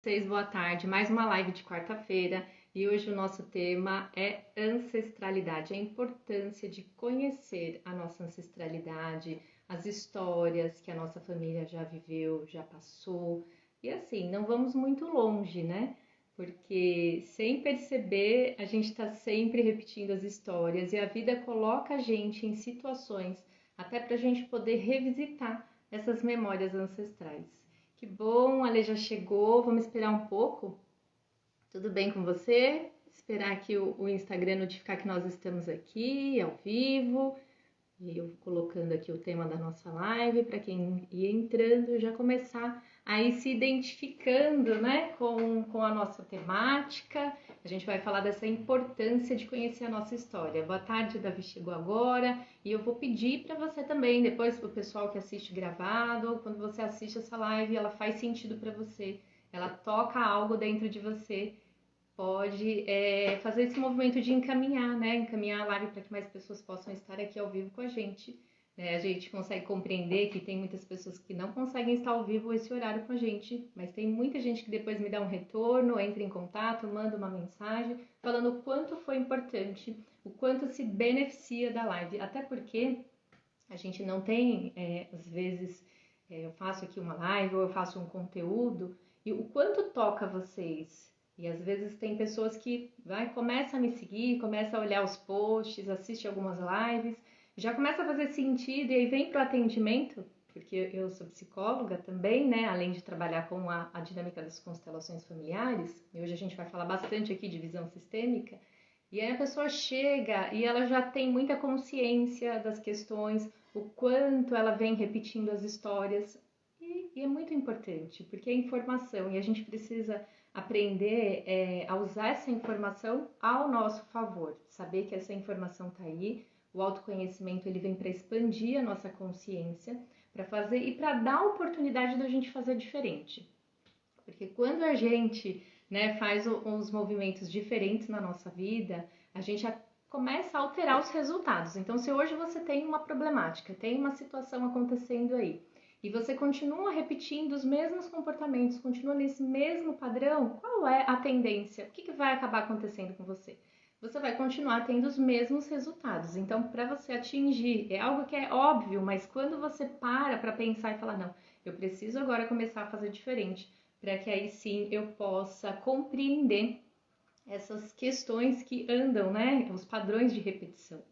Vocês, boa tarde. Mais uma live de quarta-feira e hoje o nosso tema é ancestralidade, a importância de conhecer a nossa ancestralidade, as histórias que a nossa família já viveu, já passou. E assim, não vamos muito longe, né? Porque sem perceber, a gente está sempre repetindo as histórias e a vida coloca a gente em situações até para a gente poder revisitar essas memórias ancestrais. Que bom, a Lê já chegou. Vamos esperar um pouco. Tudo bem com você? Esperar aqui o Instagram notificar que nós estamos aqui ao vivo. E eu colocando aqui o tema da nossa live para quem ir entrando já começar a ir se identificando, né, com a nossa temática. A gente vai falar dessa importância de conhecer a nossa história. Boa tarde, Davi chegou agora. E eu vou pedir para você também, depois para o pessoal que assiste gravado, quando você assiste essa live, ela faz sentido para você, ela toca algo dentro de você, pode fazer esse movimento de encaminhar, né? Encaminhar a live para que mais pessoas possam estar aqui ao vivo com a gente. Né? A gente consegue compreender que tem muitas pessoas que não conseguem estar ao vivo esse horário com a gente, mas tem muita gente que depois me dá um retorno, entra em contato, manda uma mensagem falando o quanto foi importante, o quanto se beneficia da live. Até porque a gente não tem, às vezes, eu faço aqui uma live ou eu faço um conteúdo e o quanto toca vocês. E às vezes tem pessoas que começa a me seguir, começa a olhar os posts, assiste algumas lives, já começa a fazer sentido e aí vem para o atendimento, porque eu sou psicóloga também, né? Além de trabalhar com a dinâmica das constelações familiares, e hoje a gente vai falar bastante aqui de visão sistêmica, e aí a pessoa chega e ela já tem muita consciência das questões, o quanto ela vem repetindo as histórias, e é muito importante, porque é informação e a gente precisa aprender a usar essa informação ao nosso favor, saber que essa informação está aí, o autoconhecimento ele vem para expandir a nossa consciência, para fazer e para dar a oportunidade da gente fazer diferente. Porque quando a gente, né, faz uns movimentos diferentes na nossa vida, a gente começa a alterar os resultados. Então, se hoje você tem uma problemática, tem uma situação acontecendo aí, e você continua repetindo os mesmos comportamentos, continua nesse mesmo padrão, qual é a tendência? O que vai acabar acontecendo com você? Você vai continuar tendo os mesmos resultados. Então, para você atingir, é algo que é óbvio, mas quando você para pensar e falar, não, eu preciso agora começar a fazer diferente, para que aí sim eu possa compreender essas questões que andam, né? Os padrões de repetição.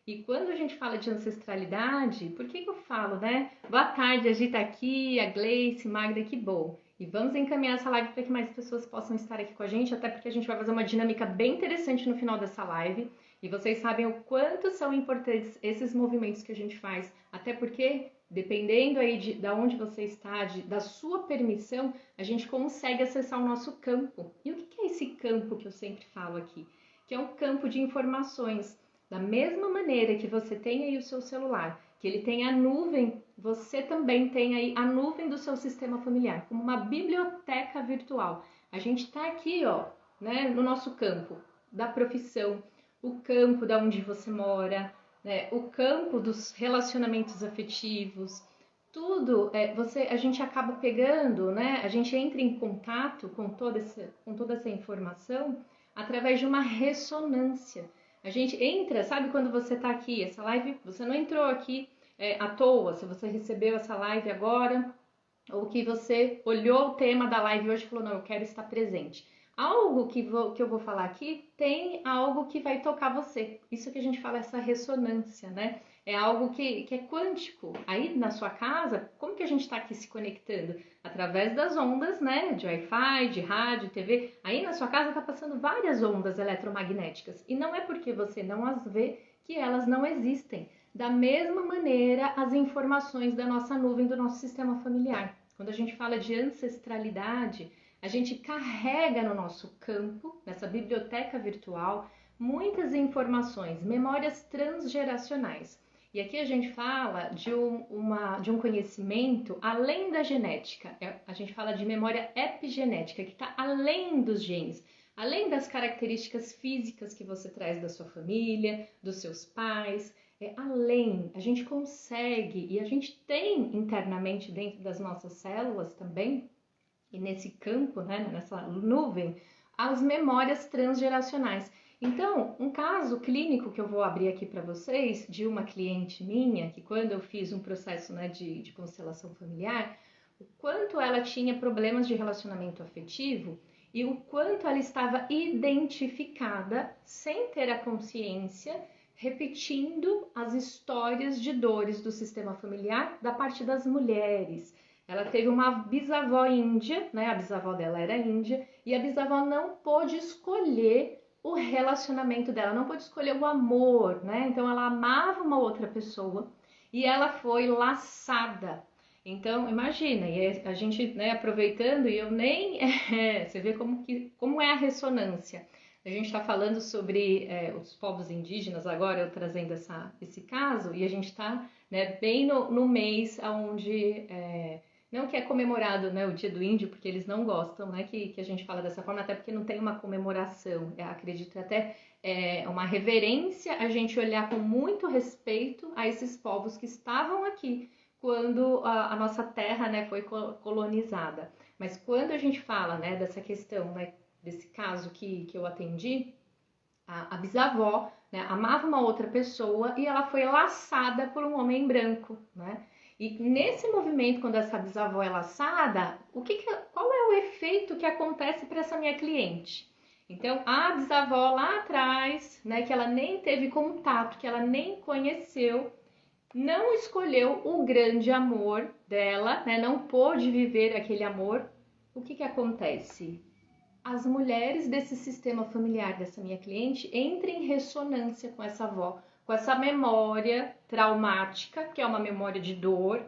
E quando a gente fala de ancestralidade, por que eu falo, né? Boa tarde, a Gita aqui, a Gleice, Magda, que bom. E vamos encaminhar essa live para que mais pessoas possam estar aqui com a gente, até porque a gente vai fazer uma dinâmica bem interessante no final dessa live. E vocês sabem o quanto são importantes esses movimentos que a gente faz, até porque, dependendo aí de onde você está, da sua permissão, a gente consegue acessar o nosso campo. E o que é esse campo que eu sempre falo aqui? Que é um campo de informações. Da mesma maneira que você tem aí o seu celular, que ele tem a nuvem, você também tem aí a nuvem do seu sistema familiar, como uma biblioteca virtual. A gente está aqui, ó, né, no nosso campo da profissão, o campo da onde você mora, né, o campo dos relacionamentos afetivos, tudo a gente acaba pegando, né? A gente entra em contato com toda essa informação através de uma ressonância. A gente entra, sabe quando você está aqui, essa live, você não entrou aqui à toa, se você recebeu essa live agora, ou que você olhou o tema da live hoje e falou, não, eu quero estar presente. Algo que eu vou falar aqui tem algo que vai tocar você. Isso que a gente fala, essa ressonância, né? É algo que é quântico. Aí na sua casa, como que a gente está aqui se conectando? Através das ondas, né? De Wi-Fi, de rádio, TV. Aí na sua casa está passando várias ondas eletromagnéticas. E não é porque você não as vê que elas não existem. Da mesma maneira, as informações da nossa nuvem, do nosso sistema familiar. Quando a gente fala de ancestralidade, a gente carrega no nosso campo, nessa biblioteca virtual, muitas informações, memórias transgeracionais. E aqui a gente fala de um conhecimento além da genética. A gente fala de memória epigenética, que está além dos genes, além das características físicas que você traz da sua família, dos seus pais. Além, a gente consegue, e a gente tem internamente dentro das nossas células também, e nesse campo, né, nessa nuvem, as memórias transgeracionais. Então, um caso clínico que eu vou abrir aqui para vocês, de uma cliente minha, que quando eu fiz um processo, né, de constelação familiar, o quanto ela tinha problemas de relacionamento afetivo e o quanto ela estava identificada, sem ter a consciência, repetindo as histórias de dores do sistema familiar da parte das mulheres. Ela teve uma bisavó índia, né? A bisavó dela era índia, e a bisavó não pôde escolher o relacionamento dela, não pôde escolher o amor, né? Então ela amava uma outra pessoa e ela foi laçada. Então, imagina, e a gente, né, aproveitando, e eu nem. Você vê como é a ressonância. A gente está falando sobre os povos indígenas, agora eu trazendo esse caso, e a gente está, né, bem no mês onde. Não que é comemorado, né, o Dia do Índio, porque eles não gostam, né, que a gente fala dessa forma, até porque não tem uma comemoração. Acredito até uma reverência a gente olhar com muito respeito a esses povos que estavam aqui quando a nossa terra, né, foi colonizada. Mas quando a gente fala, né, dessa questão, né, desse caso que eu atendi, a bisavó, né, amava uma outra pessoa e ela foi laçada por um homem branco, né? E nesse movimento, quando essa bisavó é laçada, qual é o efeito que acontece para essa minha cliente? Então, a bisavó lá atrás, né, que ela nem teve contato, que ela nem conheceu, não escolheu o grande amor dela, né, não pôde viver aquele amor. O que acontece? As mulheres desse sistema familiar dessa minha cliente entram em ressonância com essa avó, com essa memória traumática, que é uma memória de dor,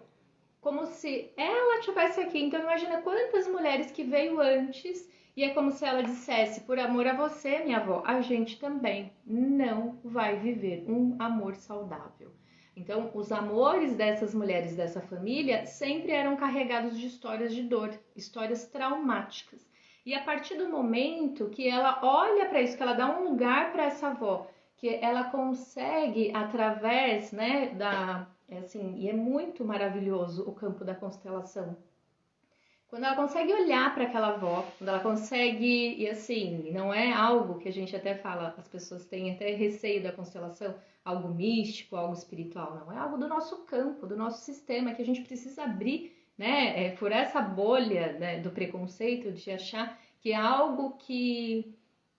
como se ela estivesse aqui. Então imagina quantas mulheres que veio antes e é como se ela dissesse: por amor a você, minha avó, a gente também não vai viver um amor saudável. Então, os amores dessas mulheres dessa família sempre eram carregados de histórias de dor, histórias traumáticas. E a partir do momento que ela olha para isso, que ela dá um lugar para essa avó, que ela consegue através, né, assim, e é muito maravilhoso o campo da constelação. Quando ela consegue olhar para aquela avó, quando ela consegue, e assim, não é algo que a gente até fala, as pessoas têm até receio da constelação, algo místico, algo espiritual, não, é algo do nosso campo, do nosso sistema, que a gente precisa abrir, né, por essa bolha, né, do preconceito, de achar que é algo que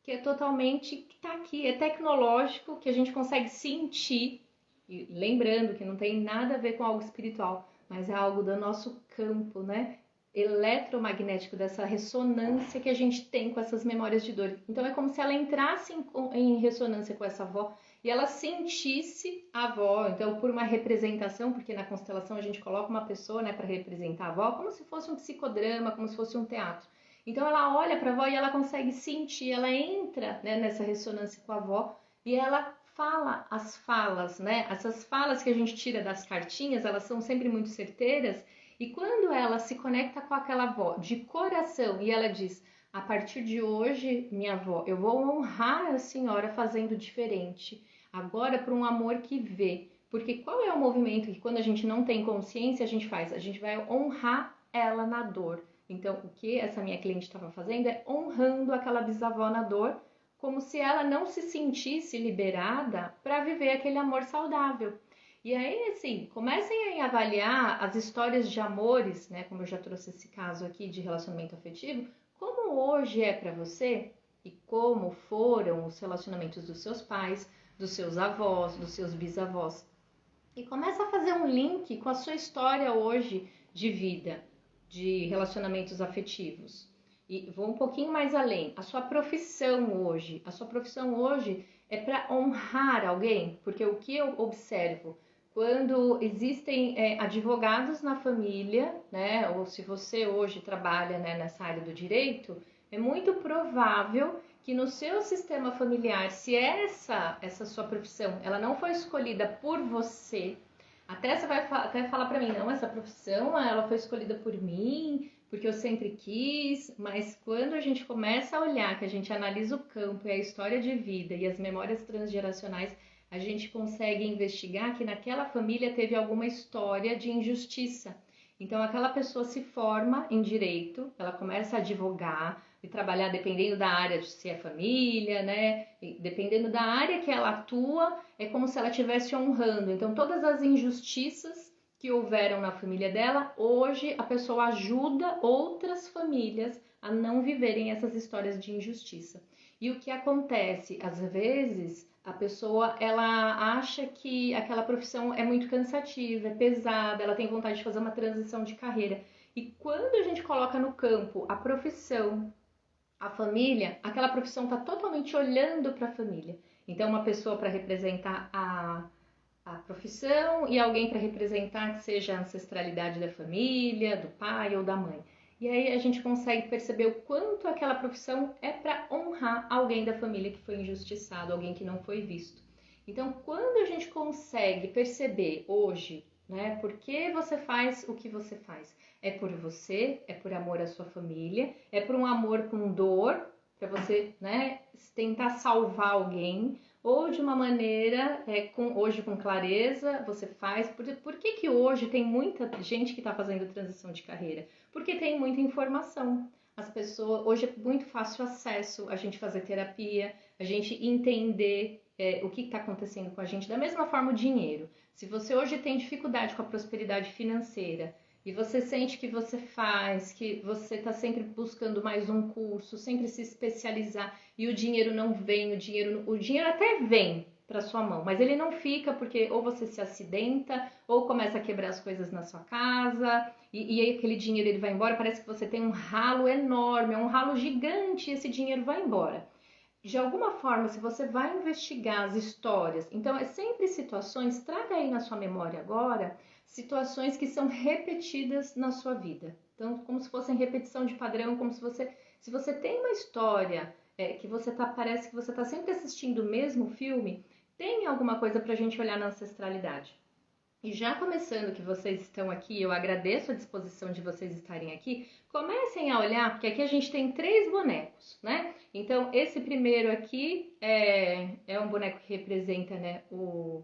é totalmente, que está aqui, é tecnológico, que a gente consegue sentir, e lembrando que não tem nada a ver com algo espiritual, mas é algo do nosso campo, né, eletromagnético, dessa ressonância que a gente tem com essas memórias de dor. Então é como se ela entrasse em ressonância com essa avó e ela sentisse a avó, então por uma representação, porque na constelação a gente coloca uma pessoa, né, para representar a avó, como se fosse um psicodrama, como se fosse um teatro. Então ela olha para a avó e ela consegue sentir, ela entra, né, nessa ressonância com a avó e ela fala as falas, né? Essas falas que a gente tira das cartinhas, elas são sempre muito certeiras. E quando ela se conecta com aquela avó de coração e ela diz: a partir de hoje, minha avó, eu vou honrar a senhora fazendo diferente, agora por um amor que vê. Porque qual é o movimento que quando a gente não tem consciência a gente faz? A gente vai honrar ela na dor. Então o que essa minha cliente estava fazendo é honrando aquela bisavó na dor, como se ela não se sentisse liberada para viver aquele amor saudável. E aí, assim, comecem a avaliar as histórias de amores, né? Como eu já trouxe esse caso aqui de relacionamento afetivo, como hoje é para você e como foram os relacionamentos dos seus pais, dos seus avós, dos seus bisavós. E começa a fazer um link com a sua história hoje de vida, de relacionamentos afetivos. E vou um pouquinho mais além. A sua profissão hoje. A sua profissão hoje é para honrar alguém, porque o que eu observo quando existem advogados na família, né, ou se você hoje trabalha, né, nessa área do direito, é muito provável que no seu sistema familiar, se essa sua profissão ela não foi escolhida por você, até você vai até falar para mim, não, essa profissão ela foi escolhida por mim, porque eu sempre quis, mas quando a gente começa a olhar, que a gente analisa o campo e a história de vida e as memórias transgeracionais, a gente consegue investigar que naquela família teve alguma história de injustiça. Então, aquela pessoa se forma em direito, ela começa a advogar e trabalhar dependendo da área, se é família, né? E dependendo da área que ela atua, é como se ela estivesse honrando. Então, todas as injustiças que houveram na família dela, hoje a pessoa ajuda outras famílias a não viverem essas histórias de injustiça. E o que acontece? Às vezes, a pessoa ela acha que aquela profissão é muito cansativa, é pesada, ela tem vontade de fazer uma transição de carreira. E quando a gente coloca no campo a profissão, a família, aquela profissão está totalmente olhando para a família. Então, uma pessoa para representar a profissão e alguém para representar que seja a ancestralidade da família, do pai ou da mãe. E aí a gente consegue perceber o quanto aquela profissão é para honrar alguém da família que foi injustiçado, alguém que não foi visto. Então, quando a gente consegue perceber hoje, né, por que você faz o que você faz? É por você, é por amor à sua família, é por um amor com dor, para você, né, tentar salvar alguém, ou de uma maneira, hoje com clareza, você faz. Por que hoje tem muita gente que está fazendo transição de carreira? Porque tem muita informação. As pessoas, hoje é muito fácil acesso a gente fazer terapia, a gente entender o que está acontecendo com a gente. Da mesma forma, o dinheiro. Se você hoje tem dificuldade com a prosperidade financeira, e você sente que você faz, que você está sempre buscando mais um curso, sempre se especializar e o dinheiro não vem, o dinheiro até vem para sua mão, mas ele não fica porque ou você se acidenta ou começa a quebrar as coisas na sua casa e aí aquele dinheiro ele vai embora, parece que você tem um ralo enorme, um ralo gigante e esse dinheiro vai embora. De alguma forma, se você vai investigar as histórias, então é sempre situações, traga aí na sua memória agora, situações que são repetidas na sua vida. Então, como se fossem repetição de padrão, como se você tem uma história que parece que você está sempre assistindo o mesmo filme, tem alguma coisa para a gente olhar na ancestralidade. E já começando que vocês estão aqui, eu agradeço a disposição de vocês estarem aqui, comecem a olhar, porque aqui a gente tem 3 bonecos, né? Então, esse primeiro aqui é um boneco que representa, né, o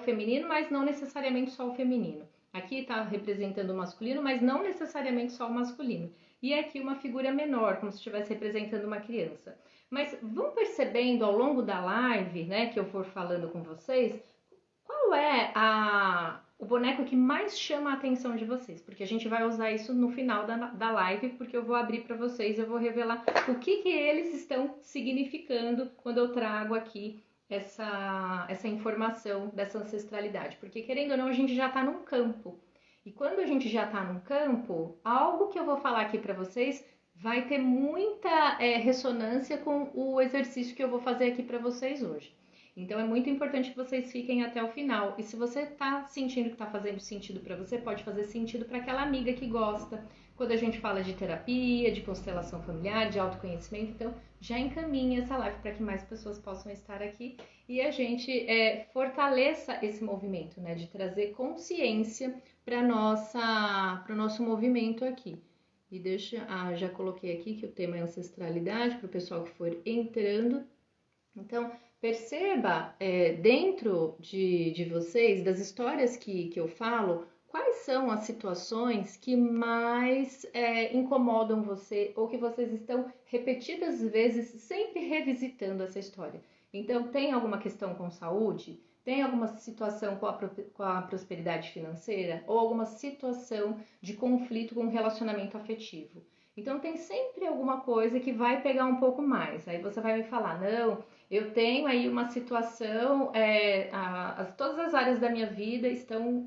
feminino, mas não necessariamente só o feminino. Aqui está representando o masculino, mas não necessariamente só o masculino. E aqui uma figura menor, como se estivesse representando uma criança. Mas vão percebendo ao longo da live, né, que eu for falando com vocês, qual é o boneco que mais chama a atenção de vocês? Porque a gente vai usar isso no final da live, porque eu vou abrir para vocês, eu vou revelar o que eles estão significando quando eu trago aqui essa informação dessa ancestralidade. Porque, querendo ou não, a gente já está num campo. E quando a gente já está num campo, algo que eu vou falar aqui para vocês vai ter muita ressonância com o exercício que eu vou fazer aqui para vocês hoje. Então é muito importante que vocês fiquem até o final. E se você está sentindo que está fazendo sentido para você, pode fazer sentido para aquela amiga que gosta. Quando a gente fala de terapia, de constelação familiar, de autoconhecimento, então já encaminha essa live para que mais pessoas possam estar aqui e a gente fortaleça esse movimento, né, de trazer consciência para o nosso movimento aqui. E já coloquei aqui que o tema é ancestralidade para o pessoal que for entrando. Então, perceba dentro de vocês, das histórias que eu falo, quais são as situações que mais incomodam você ou que vocês estão repetidas vezes sempre revisitando essa história. Então, tem alguma questão com saúde? Tem alguma situação com a prosperidade financeira? Ou alguma situação de conflito com o relacionamento afetivo? Então, tem sempre alguma coisa que vai pegar um pouco mais. Aí você vai me falar, não, eu tenho aí uma situação, todas as áreas da minha vida estão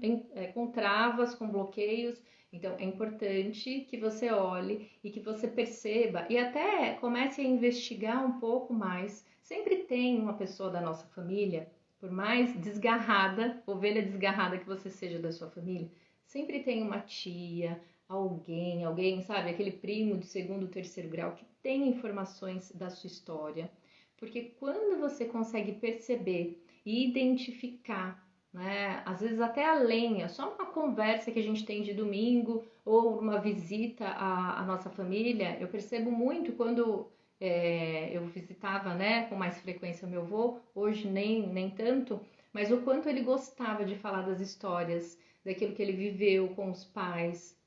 com travas, com bloqueios, então é importante que você olhe e que você perceba e até comece a investigar um pouco mais. Sempre tem uma pessoa da nossa família, por mais desgarrada, ovelha desgarrada que você seja da sua família, sempre tem uma tia, alguém, sabe, aquele primo de segundo, terceiro grau que tem informações da sua história. Porque quando você consegue perceber e identificar, né, às vezes até além, é só uma conversa que a gente tem de domingo ou uma visita à nossa família, eu percebo muito quando eu visitava, né, com mais frequência meu avô, hoje nem tanto, mas o quanto ele gostava de falar das histórias, daquilo que ele viveu com os pais,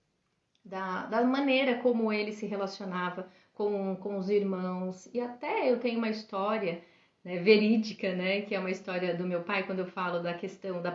da maneira como ele se relacionava com os irmãos. E até eu tenho uma história, né, verídica, né, que é uma história do meu pai, quando eu falo da questão da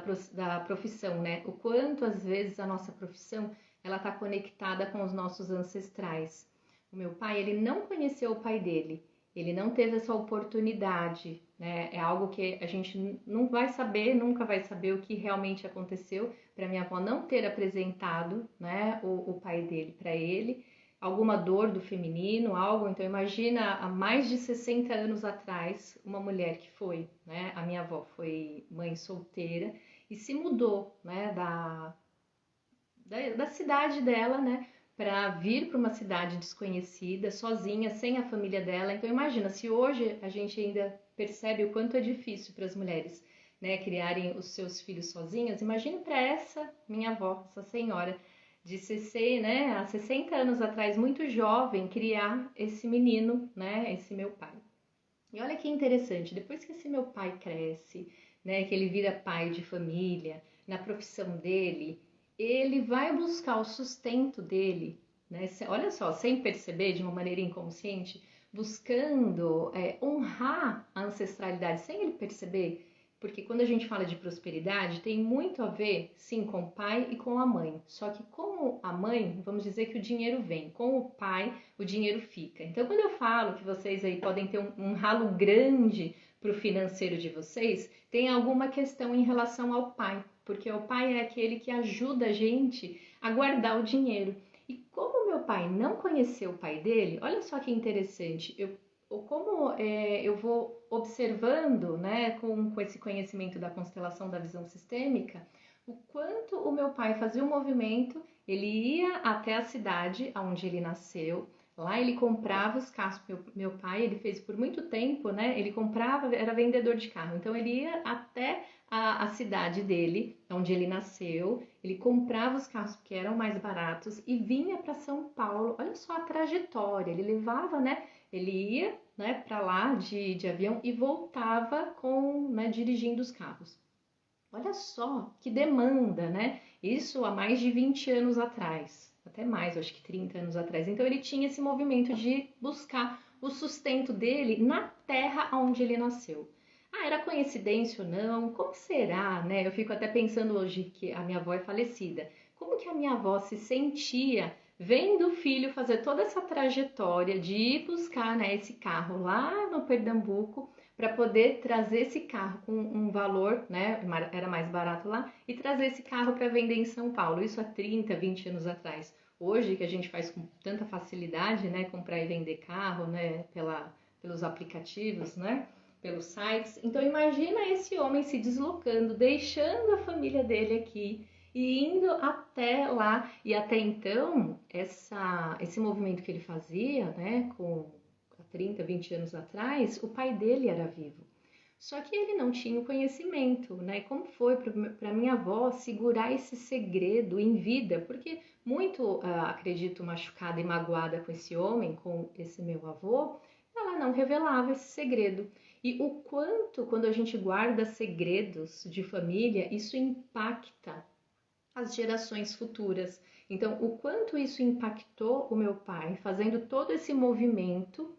profissão, né, o quanto às vezes a nossa profissão ela está conectada com os nossos ancestrais. O meu pai, ele não conheceu o pai dele, ele não teve essa oportunidade, né? É algo que a gente não vai saber, nunca vai saber o que realmente aconteceu para minha avó não ter apresentado, né, o pai dele para ele, alguma dor do feminino, algo. Então imagina há mais de 60 anos atrás, uma mulher que foi, né, a minha avó foi mãe solteira e se mudou, né, da cidade dela, né, para vir para uma cidade desconhecida, sozinha, sem a família dela. Então imagina, se hoje a gente ainda percebe o quanto é difícil para as mulheres, né, criarem os seus filhos sozinhas, imagine para essa minha avó, essa senhora de 60, né, há 60 anos atrás, muito jovem, criar esse menino, né, esse meu pai. E olha que interessante, depois que esse meu pai cresce, né, que ele vira pai de família, na profissão dele, ele vai buscar o sustento dele, né? Olha só, sem perceber, de uma maneira inconsciente, buscando honrar a ancestralidade, sem ele perceber, porque quando a gente fala de prosperidade, tem muito a ver, sim, com o pai e com a mãe. Só que com a mãe, vamos dizer que o dinheiro vem, com o pai, o dinheiro fica. Então, quando eu falo que vocês aí podem ter um ralo grande para o financeiro de vocês, tem alguma questão em relação ao pai, porque o pai é aquele que ajuda a gente a guardar o dinheiro. E como meu pai não conheceu o pai dele, olha só que interessante, eu vou observando, né, com esse conhecimento da constelação da visão sistêmica, o quanto o meu pai fazia um movimento, ele ia até a cidade onde ele nasceu, lá ele comprava os carros. Meu pai, ele fez por muito tempo, né? Ele comprava, era vendedor de carro. Então ele ia até a cidade dele, onde ele nasceu. Ele comprava os carros que eram mais baratos e vinha para São Paulo. Olha só a trajetória. Ele levava, né? Ele ia, né, para lá de avião e voltava né, dirigindo os carros. Olha só que demanda, né? Isso há mais de 20 anos atrás, até mais, acho que 30 anos atrás. Então ele tinha esse movimento de buscar o sustento dele na terra onde ele nasceu. Ah, era coincidência ou não? Como será, né? Eu fico até pensando hoje que a minha avó é falecida. Como que a minha avó se sentia vendo o filho fazer toda essa trajetória de ir buscar, né, esse carro lá no Pernambuco para poder trazer esse carro com um valor, né, era mais barato lá, e trazer esse carro para vender em São Paulo, isso há 30, 20 anos atrás. Hoje, que a gente faz com tanta facilidade, né, comprar e vender carro, né, pelos aplicativos, né, pelos sites. Então, imagina esse homem se deslocando, deixando a família dele aqui e indo até lá. E até então, esse movimento que ele fazia, né, com 30, 20 anos atrás, o pai dele era vivo. Só que ele não tinha o conhecimento, né? Como foi para minha avó segurar esse segredo em vida? Porque muito, acredito, machucada e magoada com esse homem, com esse meu avô, ela não revelava esse segredo. E o quanto, quando a gente guarda segredos de família, isso impacta as gerações futuras. Então, o quanto isso impactou o meu pai, fazendo todo esse movimento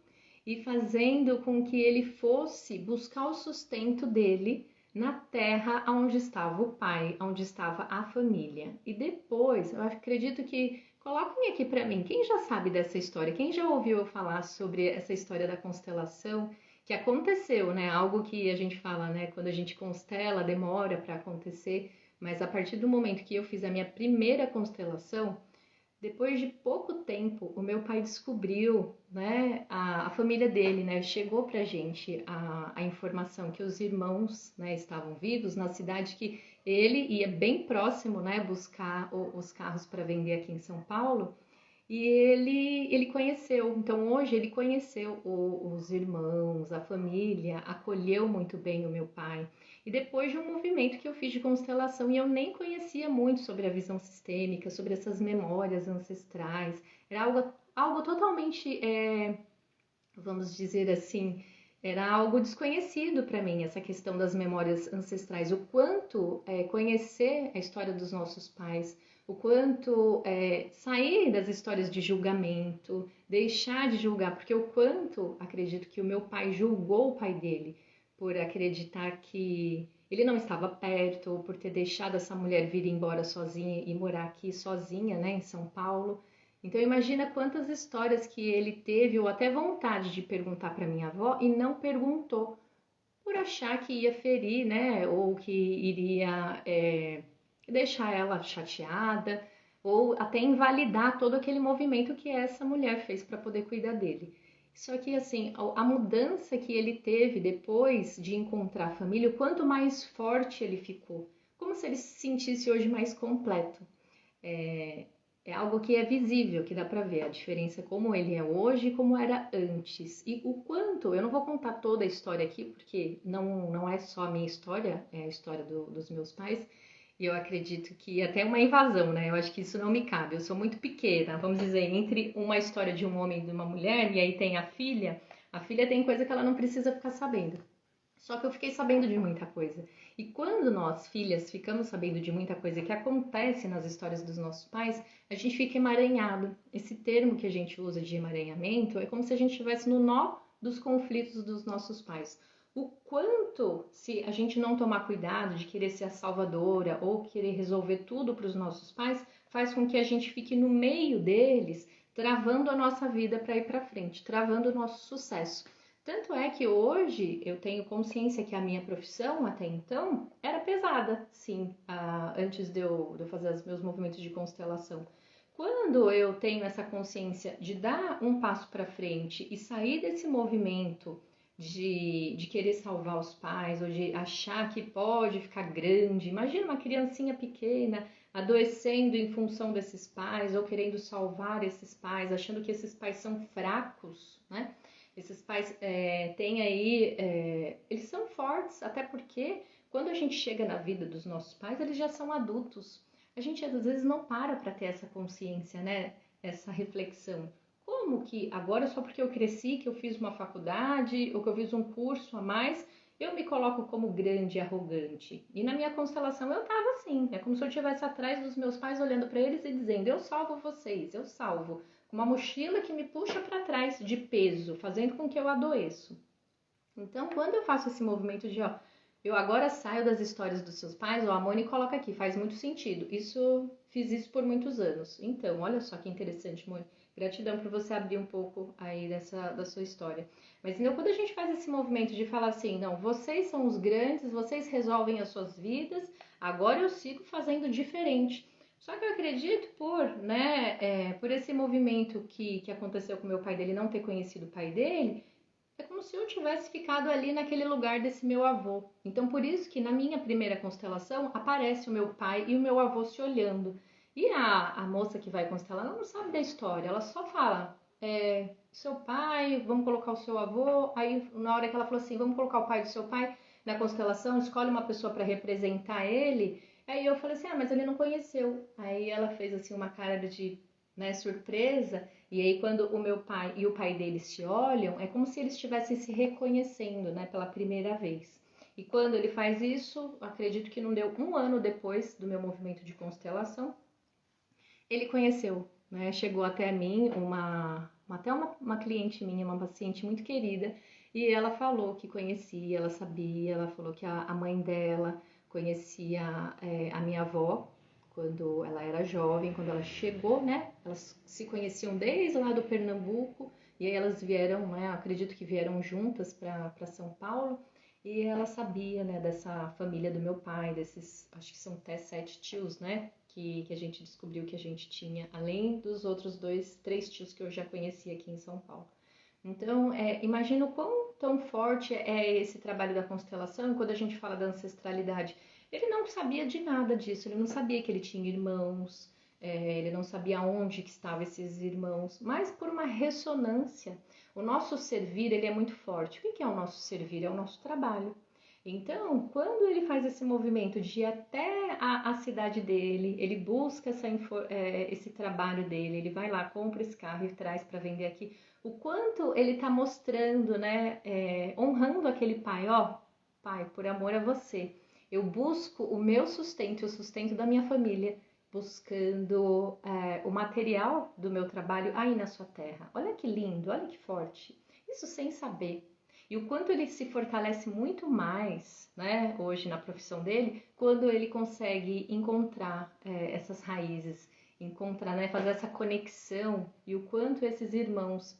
e fazendo com que ele fosse buscar o sustento dele na terra onde estava o pai, onde estava a família. E depois, eu acredito que coloquem aqui para mim, quem já sabe dessa história, quem já ouviu eu falar sobre essa história da constelação que aconteceu, né? Algo que a gente fala, né? Quando a gente constela, demora para acontecer, mas a partir do momento que eu fiz a minha primeira constelação, depois de pouco tempo, o meu pai descobriu, né, a família dele, né, chegou pra gente a informação que os irmãos, né, estavam vivos na cidade que ele ia bem próximo, né, buscar os carros para vender aqui em São Paulo. E ele conheceu, então hoje ele conheceu os irmãos, a família, acolheu muito bem o meu pai. E depois de um movimento que eu fiz de constelação, e eu nem conhecia muito sobre a visão sistêmica, sobre essas memórias ancestrais, era algo totalmente, vamos dizer assim, era algo desconhecido para mim, essa questão das memórias ancestrais, o quanto conhecer a história dos nossos pais, o quanto sair das histórias de julgamento, deixar de julgar, porque o quanto acredito que o meu pai julgou o pai dele por acreditar que ele não estava perto, ou por ter deixado essa mulher vir embora sozinha e morar aqui sozinha, né, em São Paulo. Então imagina quantas histórias que ele teve, ou até vontade de perguntar para minha avó e não perguntou, por achar que ia ferir, né, ou que iria deixar ela chateada, ou até invalidar todo aquele movimento que essa mulher fez para poder cuidar dele. Só que assim, a mudança que ele teve depois de encontrar a família, o quanto mais forte ele ficou, como se ele se sentisse hoje mais completo. É, é algo que é visível, que dá para ver a diferença como ele é hoje e como era antes. E o quanto, eu não vou contar toda a história aqui, porque não é só a minha história, é a história dos meus pais. E eu acredito que até uma invasão, né? Eu acho que isso não me cabe. Eu sou muito pequena, vamos dizer, entre uma história de um homem e de uma mulher, e aí tem a filha. A filha tem coisa que ela não precisa ficar sabendo. Só que eu fiquei sabendo de muita coisa. E quando nós, filhas, ficamos sabendo de muita coisa que acontece nas histórias dos nossos pais, a gente fica emaranhado. Esse termo que a gente usa de emaranhamento é como se a gente estivesse no nó dos conflitos dos nossos pais. O quanto, se a gente não tomar cuidado de querer ser a salvadora ou querer resolver tudo para os nossos pais, faz com que a gente fique no meio deles, travando a nossa vida para ir para frente, travando o nosso sucesso. Tanto é que hoje eu tenho consciência que a minha profissão até então era pesada, sim, antes de eu fazer os meus movimentos de constelação. Quando eu tenho essa consciência de dar um passo para frente e sair desse movimento de querer salvar os pais ou de achar que pode ficar grande, imagina uma criancinha pequena adoecendo em função desses pais ou querendo salvar esses pais, achando que esses pais são fracos, né? Esses pais têm aí, eles são fortes, até porque quando a gente chega na vida dos nossos pais, eles já são adultos. A gente às vezes não para ter essa consciência, né? Essa reflexão. Como que agora, só porque eu cresci, que eu fiz uma faculdade ou que eu fiz um curso a mais, eu me coloco como grande e arrogante? E na minha constelação eu tava assim, é como se eu estivesse atrás dos meus pais olhando para eles e dizendo: eu salvo vocês, eu salvo. Uma mochila que me puxa para trás de peso, fazendo com que eu adoeço. Então, quando eu faço esse movimento de, ó, eu agora saio das histórias dos seus pais, ó, a Moni coloca aqui, faz muito sentido. Fiz isso por muitos anos. Então, olha só que interessante, Moni. Gratidão por você abrir um pouco aí da sua história. Mas então, quando a gente faz esse movimento de falar assim, não, vocês são os grandes, vocês resolvem as suas vidas, agora eu sigo fazendo diferente. Só que eu acredito por esse movimento que aconteceu com meu pai dele não ter conhecido o pai dele, é como se eu tivesse ficado ali naquele lugar desse meu avô. Então, por isso que na minha primeira constelação aparece o meu pai e o meu avô se olhando. E a moça que vai constelar, ela não sabe da história, ela só fala, seu pai, vamos colocar o seu avô. Aí, na hora que ela falou assim, vamos colocar o pai do seu pai na constelação, escolhe uma pessoa para representar ele. Aí eu falei assim, mas ele não conheceu. Aí ela fez assim uma cara de, né, surpresa. E aí quando o meu pai e o pai dele se olham, é como se eles estivessem se reconhecendo, né, pela primeira vez. E quando ele faz isso, acredito que não deu um ano depois do meu movimento de constelação, ele conheceu, né? Chegou até mim uma cliente minha, uma paciente muito querida, e ela falou que conhecia, ela sabia, ela falou que a mãe dela conhecia a minha avó quando ela era jovem, quando ela chegou, né? Elas se conheciam desde lá do Pernambuco, e aí elas vieram, né? Acredito que vieram juntas para São Paulo, e ela sabia, né, dessa família do meu pai, desses, acho que são até 7 tios, né? Que a gente descobriu que a gente tinha, além dos outros 3 tios que eu já conhecia aqui em São Paulo. Então, imagina o quão tão forte é esse trabalho da constelação quando a gente fala da ancestralidade. Ele não sabia de nada disso, ele não sabia que ele tinha irmãos, ele não sabia onde que estavam esses irmãos, mas por uma ressonância. O nosso servir, ele é muito forte. O que é o nosso servir? É o nosso trabalho. Então, quando ele faz esse movimento de ir até a cidade dele, ele busca esse trabalho dele, ele vai lá, compra esse carro e traz para vender aqui, o quanto ele está mostrando, né, honrando aquele pai, ó, pai, por amor a você, eu busco o meu sustento, o sustento da minha família, buscando o material do meu trabalho aí na sua terra. Olha que lindo, olha que forte. Isso sem saber. E o quanto ele se fortalece muito mais, né, hoje na profissão dele, quando ele consegue encontrar essas raízes, encontrar, né, fazer essa conexão, e o quanto esses irmãos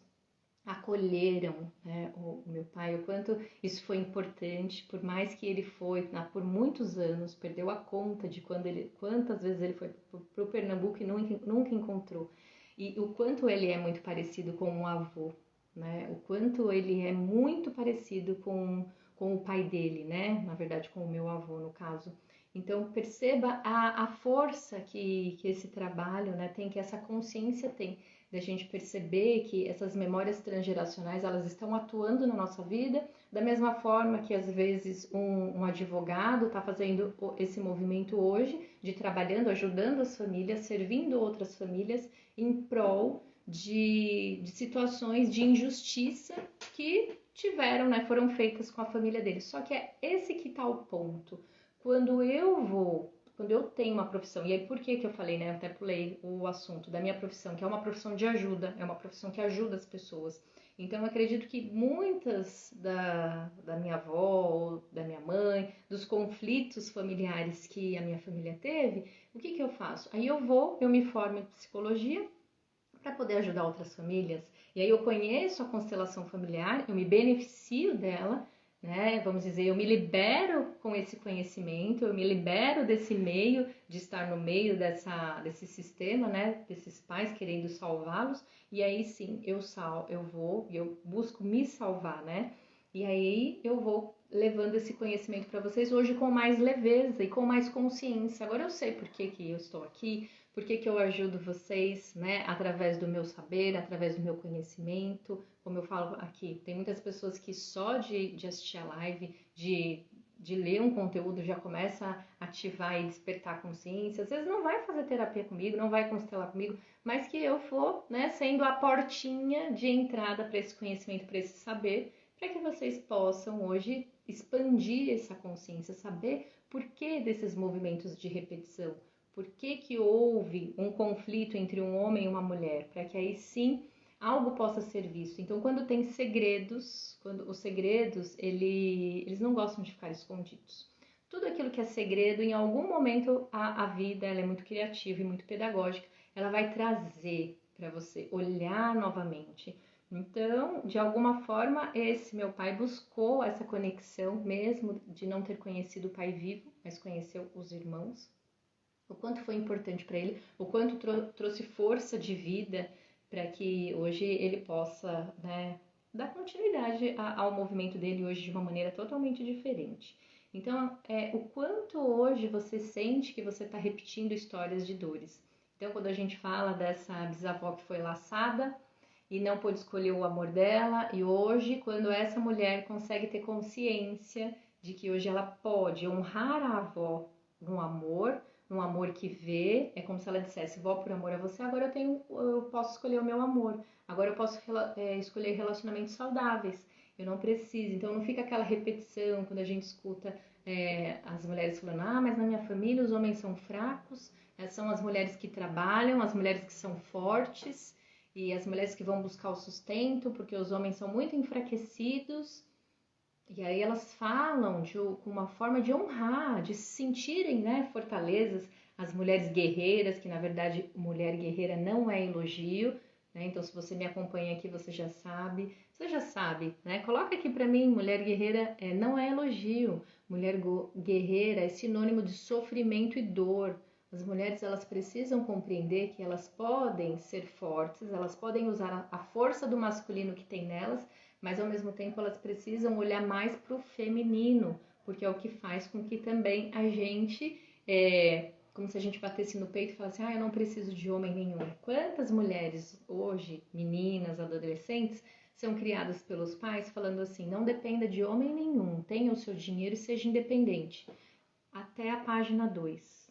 acolheram, né, o meu pai, o quanto isso foi importante, por mais que ele foi por muitos anos, perdeu a conta de quantas vezes ele foi para o Pernambuco e nunca encontrou, e o quanto ele é muito parecido com um avô, né, o quanto ele é muito parecido com o pai dele, né, na verdade com o meu avô no caso. Então perceba a força que esse trabalho, né, tem, que essa consciência tem, da gente perceber que essas memórias transgeracionais, elas estão atuando na nossa vida, da mesma forma que às vezes um advogado está fazendo esse movimento hoje, de trabalhando, ajudando as famílias, servindo outras famílias em prol de situações de injustiça que tiveram, né, foram feitas com a família dele. Só que é esse que está o ponto. Quando eu tenho uma profissão, e aí por que eu falei, né, eu até pulei o assunto da minha profissão, que é uma profissão de ajuda, é uma profissão que ajuda as pessoas. Então eu acredito que muitas da minha avó, ou da minha mãe, dos conflitos familiares que a minha família teve, o que eu faço? Aí eu me formo em psicologia para poder ajudar outras famílias, e aí eu conheço a constelação familiar, eu me beneficio dela, né? Vamos dizer, eu me libero com esse conhecimento, eu me libero desse meio, de estar no meio desse sistema, né? Desses pais querendo salvá-los, e aí sim eu busco me salvar, né? E aí eu vou levando esse conhecimento para vocês hoje com mais leveza e com mais consciência. Agora eu sei por que eu estou aqui, por que eu ajudo vocês, né, através do meu saber, através do meu conhecimento. Como eu falo aqui, tem muitas pessoas que só de assistir a live, de ler um conteúdo, já começa a ativar e despertar a consciência. Às vezes não vai fazer terapia comigo, não vai constelar comigo, mas que eu for, né, sendo a portinha de entrada para esse conhecimento, para esse saber, para que vocês possam hoje expandir essa consciência, saber por que desses movimentos de repetição, por que houve um conflito entre um homem e uma mulher, para que aí sim algo possa ser visto. Então, quando tem segredos, quando os segredos, eles não gostam de ficar escondidos. Tudo aquilo que é segredo, em algum momento a vida ela é muito criativa e muito pedagógica, ela vai trazer para você olhar novamente. Então, de alguma forma, esse meu pai buscou essa conexão, mesmo de não ter conhecido o pai vivo, mas conheceu os irmãos. O quanto foi importante para ele, o quanto trouxe força de vida para que hoje ele possa, né, dar continuidade ao movimento dele hoje de uma maneira totalmente diferente. Então, o quanto hoje você sente que você está repetindo histórias de dores. Então, quando a gente fala dessa bisavó que foi laçada e não pôde escolher o amor dela, e hoje, quando essa mulher consegue ter consciência de que hoje ela pode honrar a avó no amor, num amor que vê, é como se ela dissesse, vó, por amor a você, agora eu posso escolher o meu amor, agora eu posso escolher relacionamentos saudáveis, eu não preciso. Então não fica aquela repetição quando a gente escuta as mulheres falando, mas na minha família os homens são fracos, são as mulheres que trabalham, as mulheres que são fortes, e as mulheres que vão buscar o sustento, porque os homens são muito enfraquecidos. E aí elas falam com uma forma de honrar, de se sentirem, né, fortalezas, as mulheres guerreiras, que na verdade mulher guerreira não é elogio, né? Então se você me acompanha aqui, você já sabe, né? Coloca aqui para mim, mulher guerreira não é elogio, mulher guerreira é sinônimo de sofrimento e dor. As mulheres, elas precisam compreender que elas podem ser fortes, elas podem usar a força do masculino que tem nelas, mas ao mesmo tempo elas precisam olhar mais para o feminino, porque é o que faz com que também a gente, como se a gente batesse no peito e falasse, eu não preciso de homem nenhum. Quantas mulheres hoje, meninas, adolescentes, são criadas pelos pais falando assim, não dependa de homem nenhum, tenha o seu dinheiro e seja independente. Até a página 2.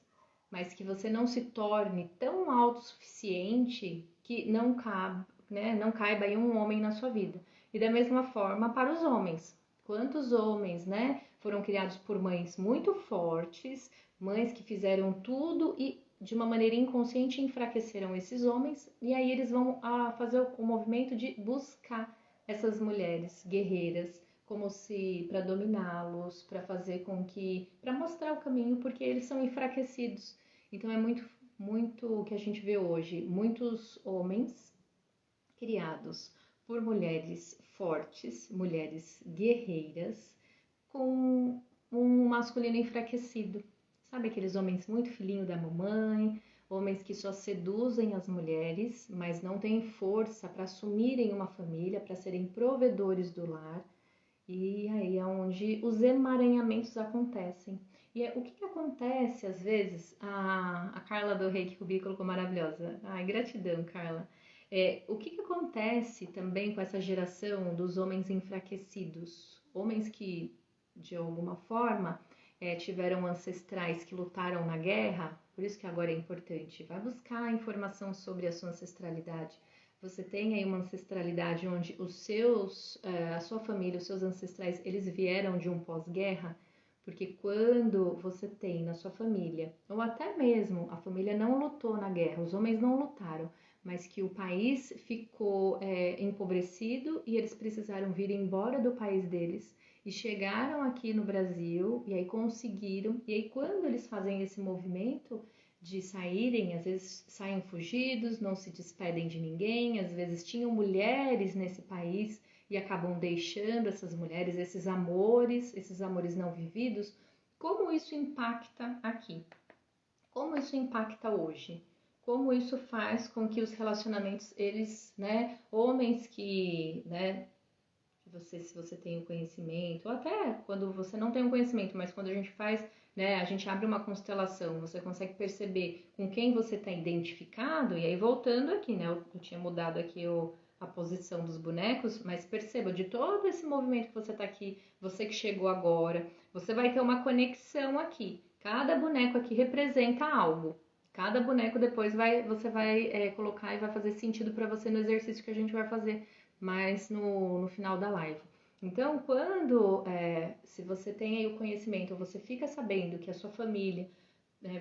Mas que você não se torne tão autossuficiente que não caiba aí um homem na sua vida. E da mesma forma para os homens. Quantos homens, né, foram criados por mães muito fortes, mães que fizeram tudo e de uma maneira inconsciente, enfraqueceram esses homens, e aí eles vão fazer o movimento de buscar essas mulheres guerreiras, como se para dominá-los, para fazer com que, para mostrar o caminho, porque eles são enfraquecidos. Então é muito o que a gente vê hoje, muitos homens criados por mulheres fortes, mulheres guerreiras, com um masculino enfraquecido. Sabe aqueles homens muito filhinho da mamãe, homens que só seduzem as mulheres, mas não têm força para assumirem uma família, para serem provedores do lar. E aí é onde os emaranhamentos acontecem. E o que acontece às vezes? A Carla do Reiki Rubi colocou maravilhosa. Ai, gratidão, Carla. O que acontece também com essa geração dos homens enfraquecidos? Homens que, de alguma forma, tiveram ancestrais que lutaram na guerra, por isso que agora é importante. Vai buscar informação sobre a sua ancestralidade. Você tem aí uma ancestralidade onde a sua família, os seus ancestrais, eles vieram de um pós-guerra, porque quando você tem na sua família, ou até mesmo a família não lutou na guerra, os homens não lutaram, mas que o país ficou empobrecido e eles precisaram vir embora do país deles e chegaram aqui no Brasil e aí conseguiram, e aí quando eles fazem esse movimento de saírem, às vezes saem fugidos, não se despedem de ninguém, às vezes tinham mulheres nesse país e acabam deixando essas mulheres, esses amores não vividos. Como isso impacta aqui? Como isso impacta hoje? Como isso faz com que os relacionamentos, eles, né, homens que, né, se você tem o conhecimento, ou até quando você não tem o conhecimento, mas quando a gente faz, né, a gente abre uma constelação, você consegue perceber com quem você está identificado, e aí voltando aqui, né, eu tinha mudado aqui a posição dos bonecos, mas perceba, de todo esse movimento que você está aqui, você que chegou agora, você vai ter uma conexão aqui, cada boneco aqui representa algo. Cada boneco depois você vai colocar e vai fazer sentido para você no exercício que a gente vai fazer mais no final da live. Então, se você tem aí o conhecimento, você fica sabendo que a sua família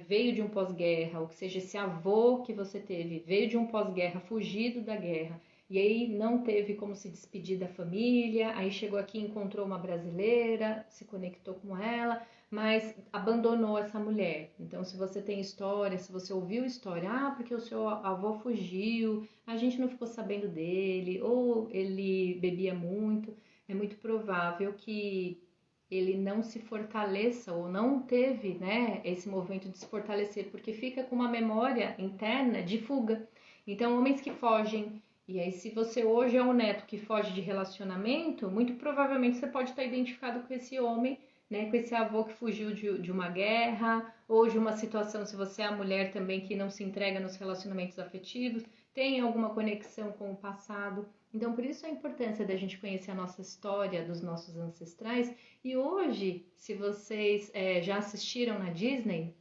veio de um pós-guerra, ou que seja, esse avô que você teve veio de um pós-guerra, fugido da guerra, e aí não teve como se despedir da família, aí chegou aqui, encontrou uma brasileira, se conectou com ela, mas abandonou essa mulher. Então, se você tem história, se você ouviu história, porque o seu avô fugiu, a gente não ficou sabendo dele, ou ele bebia muito, é muito provável que ele não se fortaleça ou não teve, né, esse movimento de se fortalecer, porque fica com uma memória interna de fuga. Então, homens que fogem, e aí se você hoje é um neto que foge de relacionamento, muito provavelmente você pode estar identificado com esse homem, né, com esse avô que fugiu de uma guerra, ou de uma situação, se você é a mulher também que não se entrega nos relacionamentos afetivos, tem alguma conexão com o passado. Então, por isso a importância da gente conhecer a nossa história, dos nossos ancestrais. E hoje, se vocês já assistiram na Disney,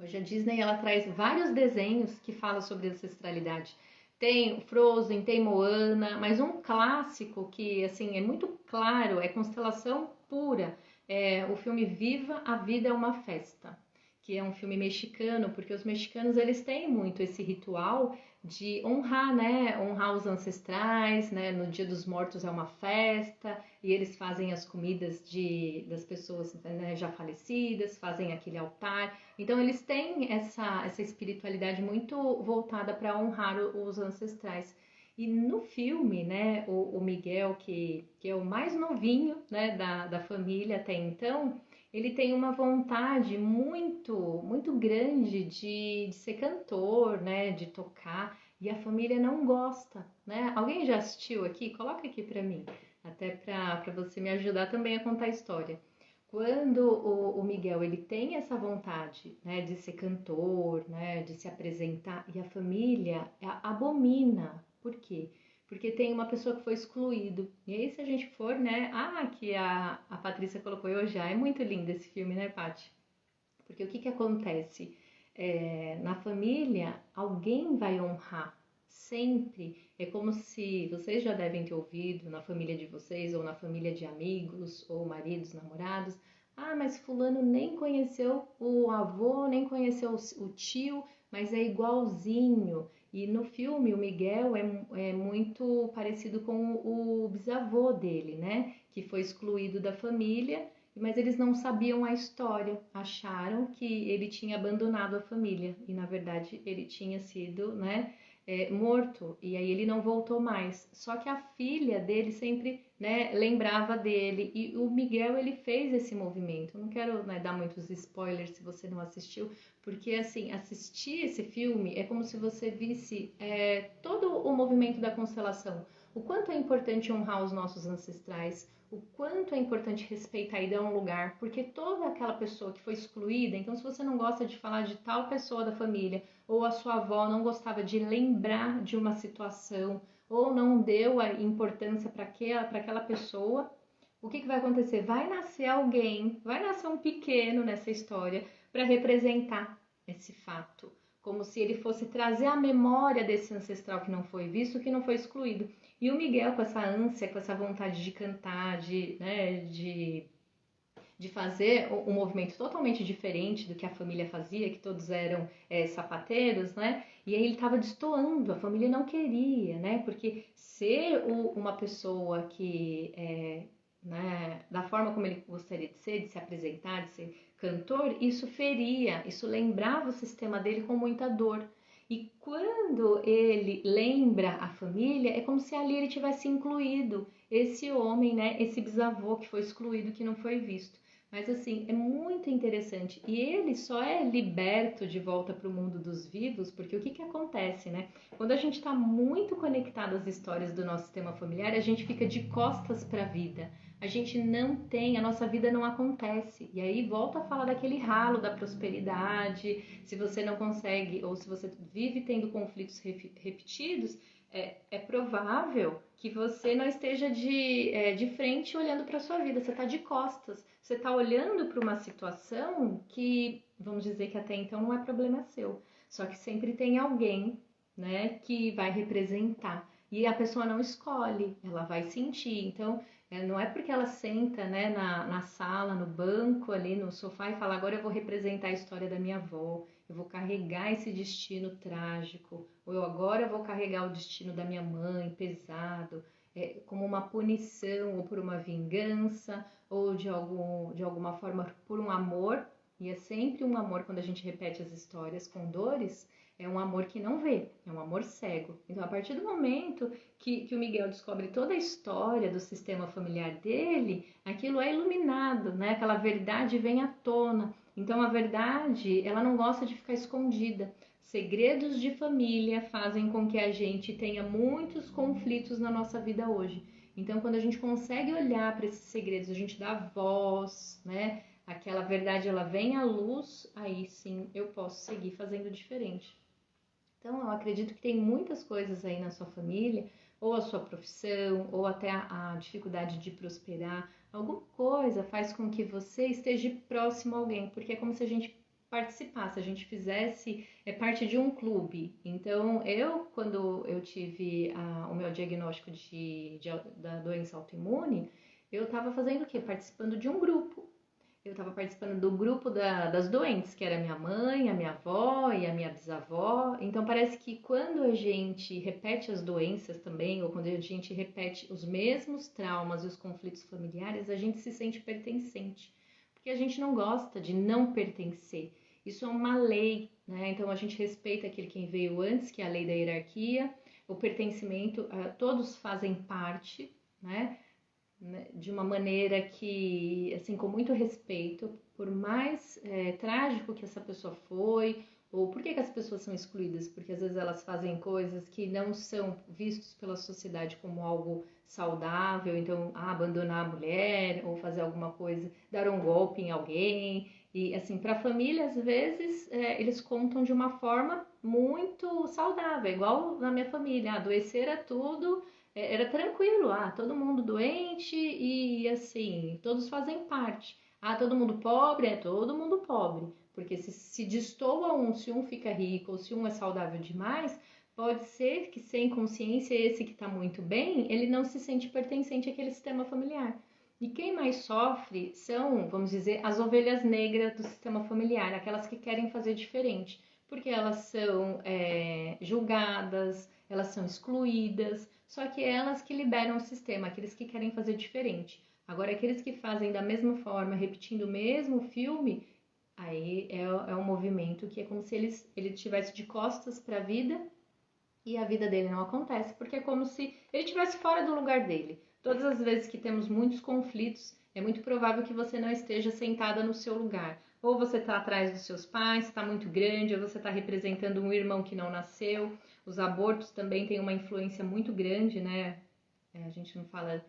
hoje a Disney ela traz vários desenhos que falam sobre ancestralidade. Tem Frozen, tem Moana, mas um clássico que assim é muito claro, é constelação pura, é o filme Viva a Vida é uma Festa, que é um filme mexicano, porque os mexicanos eles têm muito esse ritual de honrar, né? Honrar os ancestrais, né? No Dia dos Mortos é uma festa e eles fazem as comidas das pessoas, né, já falecidas, fazem aquele altar. Então eles têm essa espiritualidade muito voltada para honrar os ancestrais. E no filme, né, o Miguel, que é o mais novinho, né, da família até então, ele tem uma vontade muito grande de ser cantor, né, de tocar, e a família não gosta, né? Alguém já assistiu aqui? Coloca aqui para mim, até para você me ajudar também a contar a história. Quando o Miguel ele tem essa vontade, né, de ser cantor, né, de se apresentar, e a família abomina. Por quê? Porque tem uma pessoa que foi excluído. E aí, se a gente for, né? Que a Patrícia colocou eu já. É muito lindo esse filme, né, Paty? Porque o que acontece? Na família, alguém vai honrar. Sempre. É como se vocês já devem ter ouvido na família de vocês, ou na família de amigos, ou maridos, namorados. Mas fulano nem conheceu o avô, nem conheceu o tio, mas é igualzinho. E no filme o Miguel é muito parecido com o bisavô dele, né? Que foi excluído da família, mas eles não sabiam a história, acharam que ele tinha abandonado a família e na verdade ele tinha sido, né, morto, e aí ele não voltou mais. Só que a filha dele sempre, né, lembrava dele, e o Miguel ele fez esse movimento. Eu não quero, né, dar muitos spoilers se você não assistiu, porque assim, assistir esse filme é como se você visse todo o movimento da constelação. O quanto é importante honrar os nossos ancestrais, o quanto é importante respeitar e dar um lugar, porque toda aquela pessoa que foi excluída, então se você não gosta de falar de tal pessoa da família, ou a sua avó não gostava de lembrar de uma situação, ou não deu a importância para aquela pessoa, o que vai acontecer? Vai nascer alguém, vai nascer um pequeno nessa história para representar esse fato, como se ele fosse trazer a memória desse ancestral que não foi visto, que não foi excluído. E o Miguel, com essa ânsia, com essa vontade de cantar, de fazer um movimento totalmente diferente do que a família fazia, que todos eram sapateiros, né? E aí ele estava destoando, a família não queria, né? Porque ser uma pessoa que, né, da forma como ele gostaria de ser, de se apresentar, de ser cantor, isso feria, isso lembrava o sistema dele com muita dor. E quando ele lembra a família, é como se ali ele tivesse incluído esse homem, né, esse bisavô que foi excluído, que não foi visto. Mas assim, é muito interessante. E ele só é liberto de volta para o mundo dos vivos, porque o que acontece, né? Quando a gente está muito conectado às histórias do nosso sistema familiar, a gente fica de costas para a vida. A gente não tem, a nossa vida não acontece. E aí volta a falar daquele ralo da prosperidade. Se você não consegue, ou se você vive tendo conflitos repetidos, é provável que você não esteja de frente olhando para a sua vida, você está de costas, você está olhando para uma situação que, vamos dizer que até então não é problema seu, só que sempre tem alguém, né, que vai representar, e a pessoa não escolhe, ela vai sentir, então não é porque ela senta, né, na sala, no banco, ali no sofá e fala, agora eu vou representar a história da minha avó, eu vou carregar esse destino trágico, ou agora eu vou carregar o destino da minha mãe pesado, como uma punição ou por uma vingança, ou de alguma forma por um amor, e é sempre um amor quando a gente repete as histórias com dores, é um amor que não vê, é um amor cego. Então, a partir do momento que o Miguel descobre toda a história do sistema familiar dele, aquilo é iluminado, né? Aquela verdade vem à tona. Então, a verdade, ela não gosta de ficar escondida. Segredos de família fazem com que a gente tenha muitos conflitos na nossa vida hoje. Então, quando a gente consegue olhar para esses segredos, a gente dá voz, né? Aquela verdade, ela vem à luz, aí sim eu posso seguir fazendo diferente. Então, eu acredito que tem muitas coisas aí na sua família, ou a sua profissão, ou até a dificuldade de prosperar. Alguma coisa faz com que você esteja próximo a alguém, porque é como se a gente participasse, a gente fizesse parte de um clube. Então, quando eu tive o meu diagnóstico da doença autoimune, eu estava fazendo o quê? Participando de um grupo. Eu estava participando do grupo das doentes, que era minha mãe, a minha avó e a minha bisavó. Então parece que quando a gente repete as doenças também, ou quando a gente repete os mesmos traumas e os conflitos familiares, a gente se sente pertencente. Porque a gente não gosta de não pertencer. Isso é uma lei, né? Então a gente respeita aquele quem veio antes, que é a lei da hierarquia, o pertencimento, todos fazem parte, né? De uma maneira que, assim, com muito respeito, por mais trágico que essa pessoa foi, ou por que as pessoas são excluídas? Porque às vezes elas fazem coisas que não são vistos pela sociedade como algo saudável, então abandonar a mulher, ou fazer alguma coisa, dar um golpe em alguém, e assim, para a família, às vezes, eles contam de uma forma muito saudável, igual na minha família, adoecer é tudo, era tranquilo, todo mundo doente e assim, todos fazem parte. Todo mundo pobre, é todo mundo pobre. Porque se destoa se um fica rico ou se um é saudável demais, pode ser que sem consciência esse que está muito bem, ele não se sente pertencente àquele sistema familiar. E quem mais sofre são, vamos dizer, as ovelhas negras do sistema familiar, aquelas que querem fazer diferente. porque elas são julgadas, elas são excluídas, só que elas que liberam o sistema, aqueles que querem fazer diferente. Agora, aqueles que fazem da mesma forma, repetindo o mesmo filme, aí é um movimento que é como se ele estivesse de costas para a vida e a vida dele não acontece, porque é como se ele estivesse fora do lugar dele. Todas as vezes que temos muitos conflitos, é muito provável que você não esteja sentada no seu lugar. Ou você está atrás dos seus pais, está muito grande, ou você está representando um irmão que não nasceu. Os abortos também têm uma influência muito grande, né? A gente não fala,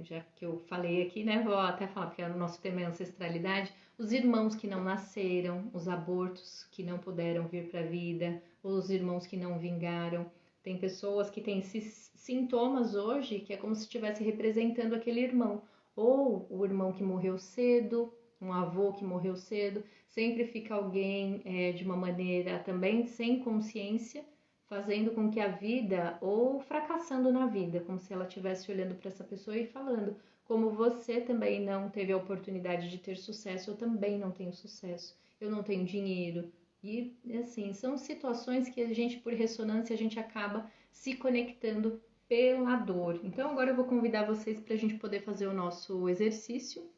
já que eu falei aqui, né? Vou até falar, porque o nosso tema é ancestralidade. Os irmãos que não nasceram, os abortos que não puderam vir para a vida, os irmãos que não vingaram. Tem pessoas que têm esses sintomas hoje que é como se estivesse representando aquele irmão. Ou o irmão que morreu cedo, um avô que morreu cedo. Sempre fica alguém de uma maneira também sem consciência, fazendo com que a vida, ou fracassando na vida, como se ela estivesse olhando para essa pessoa e falando: como você também não teve a oportunidade de ter sucesso, eu também não tenho sucesso, eu não tenho dinheiro. E assim, são situações que a gente, por ressonância, a gente acaba se conectando pela dor. Então agora eu vou convidar vocês para a gente poder fazer o nosso exercício.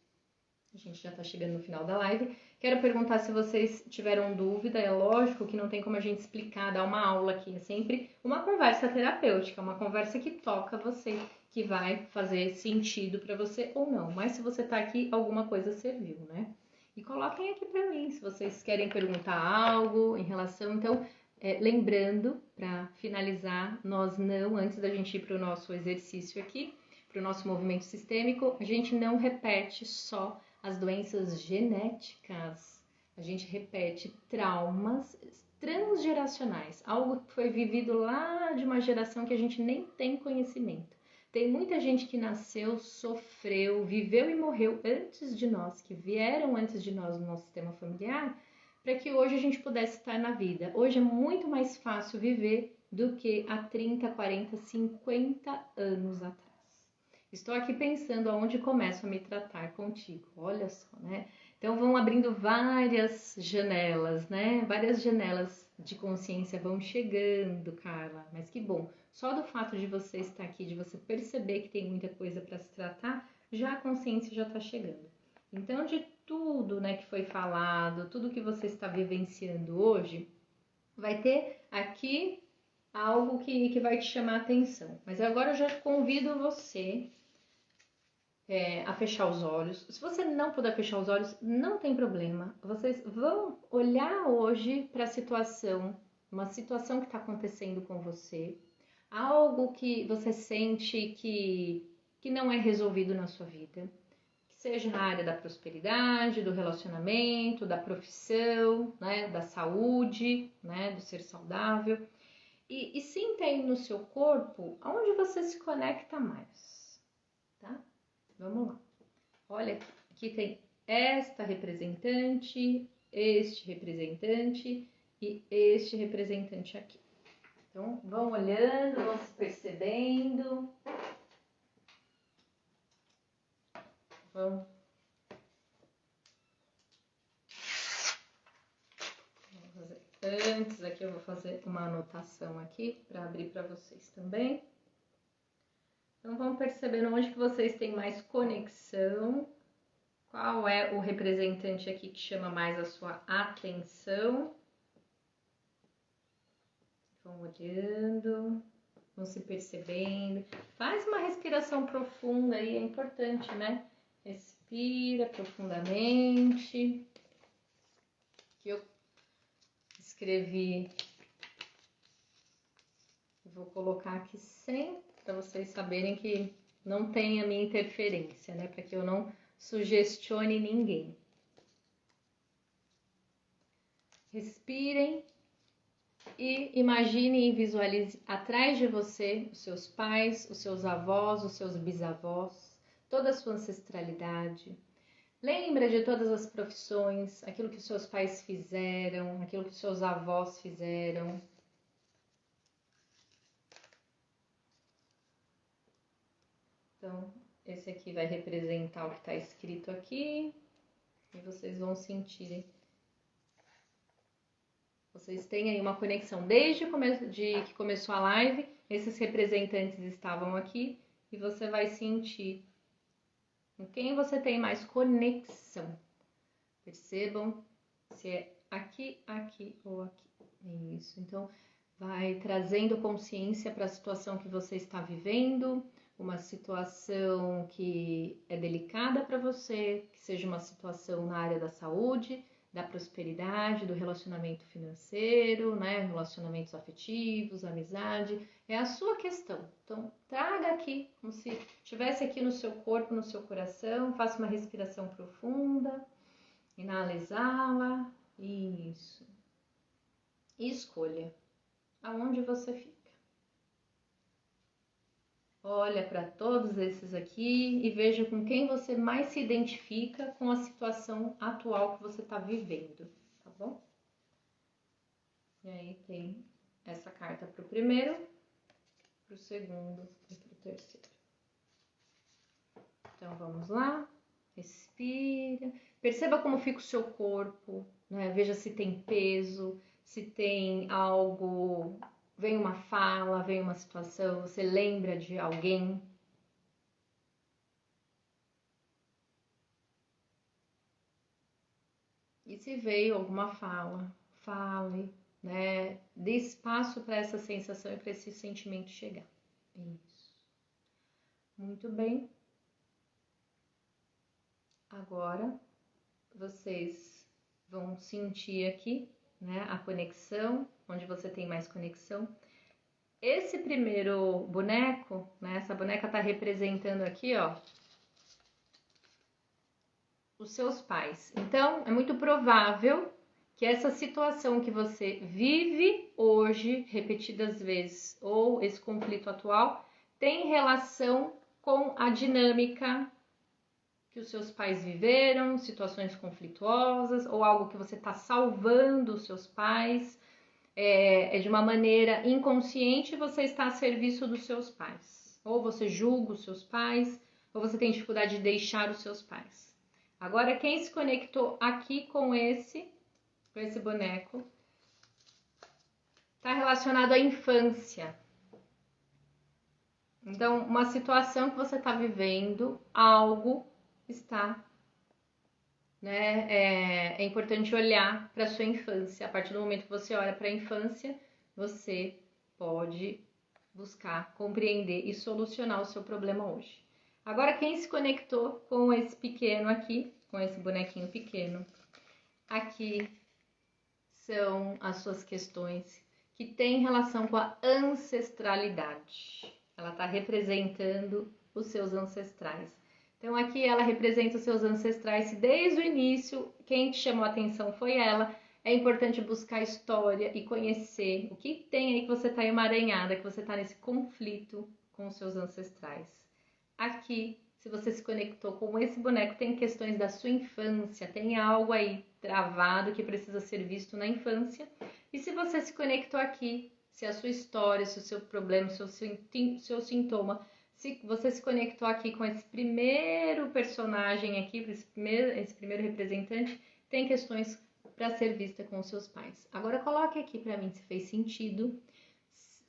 A gente já está chegando no final da live. Quero perguntar se vocês tiveram dúvida. É lógico que não tem como a gente explicar, dar uma aula aqui. É sempre uma conversa terapêutica, uma conversa que toca você, que vai fazer sentido para você ou não. Mas se você está aqui, alguma coisa serviu, né? E coloquem aqui para mim se vocês querem perguntar algo em relação. Então, lembrando, para finalizar, nós não, antes da gente ir para o nosso exercício aqui, para o nosso movimento sistêmico, a gente não repete só as doenças genéticas, a gente repete traumas transgeracionais, algo que foi vivido lá de uma geração que a gente nem tem conhecimento. Tem muita gente que nasceu, sofreu, viveu e morreu antes de nós, que vieram antes de nós no nosso sistema familiar, para que hoje a gente pudesse estar na vida. Hoje é muito mais fácil viver do que há 30, 40, 50 anos atrás. Estou aqui pensando aonde começo a me tratar contigo, olha só, né? Então vão abrindo várias janelas, né? Várias janelas de consciência vão chegando, Carla, mas que bom. Só do fato de você estar aqui, de você perceber que tem muita coisa para se tratar, já a consciência já está chegando. Então, de tudo, né, que foi falado, tudo que você está vivenciando hoje, vai ter aqui algo que vai te chamar a atenção. Mas agora eu já convido você a fechar os olhos. Se você não puder fechar os olhos, não tem problema. Vocês vão olhar hoje para a situação, uma situação que está acontecendo com você, algo que você sente que não é resolvido na sua vida, que seja na área da prosperidade, do relacionamento, da profissão, né, da saúde, né, do ser saudável. E sinta aí no seu corpo aonde você se conecta mais, tá? Vamos lá. Olha, aqui tem esta representante, este representante e este representante aqui. Então, vão olhando, vão se percebendo. Vamos fazer. Antes aqui eu vou fazer uma anotação aqui para abrir para vocês também. Então, vão percebendo onde que vocês têm mais conexão. Qual é o representante aqui que chama mais a sua atenção? Vão olhando, vão se percebendo. Faz uma respiração profunda aí, é importante, né? Respira profundamente. Que eu escrevi, vou colocar aqui sem, para vocês saberem que não tem a minha interferência, né? Para que eu não sugestione ninguém. Respirem e imagine e visualize atrás de você os seus pais, os seus avós, os seus bisavós, toda a sua ancestralidade. Lembra de todas as profissões, aquilo que seus pais fizeram, aquilo que seus avós fizeram. Então, esse aqui vai representar o que está escrito aqui e vocês vão sentir Vocês têm aí uma conexão desde que começou a live, esses representantes estavam aqui e você vai sentir com quem você tem mais conexão. Percebam se é aqui, aqui ou aqui. Isso. Então, vai trazendo consciência para a situação que você está vivendo, uma situação que é delicada para você, que seja uma situação na área da saúde, da prosperidade, do relacionamento financeiro, né? Relacionamentos afetivos, amizade, é a sua questão. Então, traga aqui, como se estivesse aqui no seu corpo, no seu coração, faça uma respiração profunda, inala, exala, isso. E escolha aonde você fica. Olha para todos esses aqui e veja com quem você mais se identifica com a situação atual que você está vivendo, tá bom? E aí tem essa carta para o primeiro, para o segundo e para o terceiro. Então vamos lá, respira, perceba como fica o seu corpo, né? Veja se tem peso, se tem algo. Vem uma fala, vem uma situação, você lembra de alguém? E se veio alguma fala, fale, né? Dê espaço para essa sensação e para esse sentimento chegar. Isso. Muito bem. Agora, vocês vão sentir aqui, né, a conexão, onde você tem mais conexão. Esse primeiro boneco, né, essa boneca tá representando aqui, ó, os seus pais. Então, é muito provável que essa situação que você vive hoje, repetidas vezes, ou esse conflito atual, tem relação com a dinâmica que os seus pais viveram, situações conflituosas, ou algo que você está salvando os seus pais, de uma maneira inconsciente você está a serviço dos seus pais. Ou você julga os seus pais, ou você tem dificuldade de deixar os seus pais. Agora, quem se conectou aqui com esse boneco, está relacionado à infância. Então, uma situação que você está vivendo, algo está, né? É importante olhar para a sua infância. A partir do momento que você olha para a infância, você pode buscar compreender e solucionar o seu problema hoje. Agora, quem se conectou com esse pequeno aqui, com esse bonequinho pequeno, aqui são as suas questões que têm relação com a ancestralidade. Ela está representando os seus ancestrais. Então, aqui ela representa os seus ancestrais. Se desde o início quem te chamou a atenção foi ela, é importante buscar a história e conhecer o que tem aí que você está emaranhada, que você está nesse conflito com os seus ancestrais. Aqui, se você se conectou com esse boneco, tem questões da sua infância, tem algo aí travado que precisa ser visto na infância. E se você se conectou aqui, se a sua história, se o seu problema, se o seu sintoma, se você se conectou aqui com esse primeiro personagem aqui, esse primeiro representante, tem questões para ser vista com os seus pais. Agora coloque aqui para mim se fez sentido,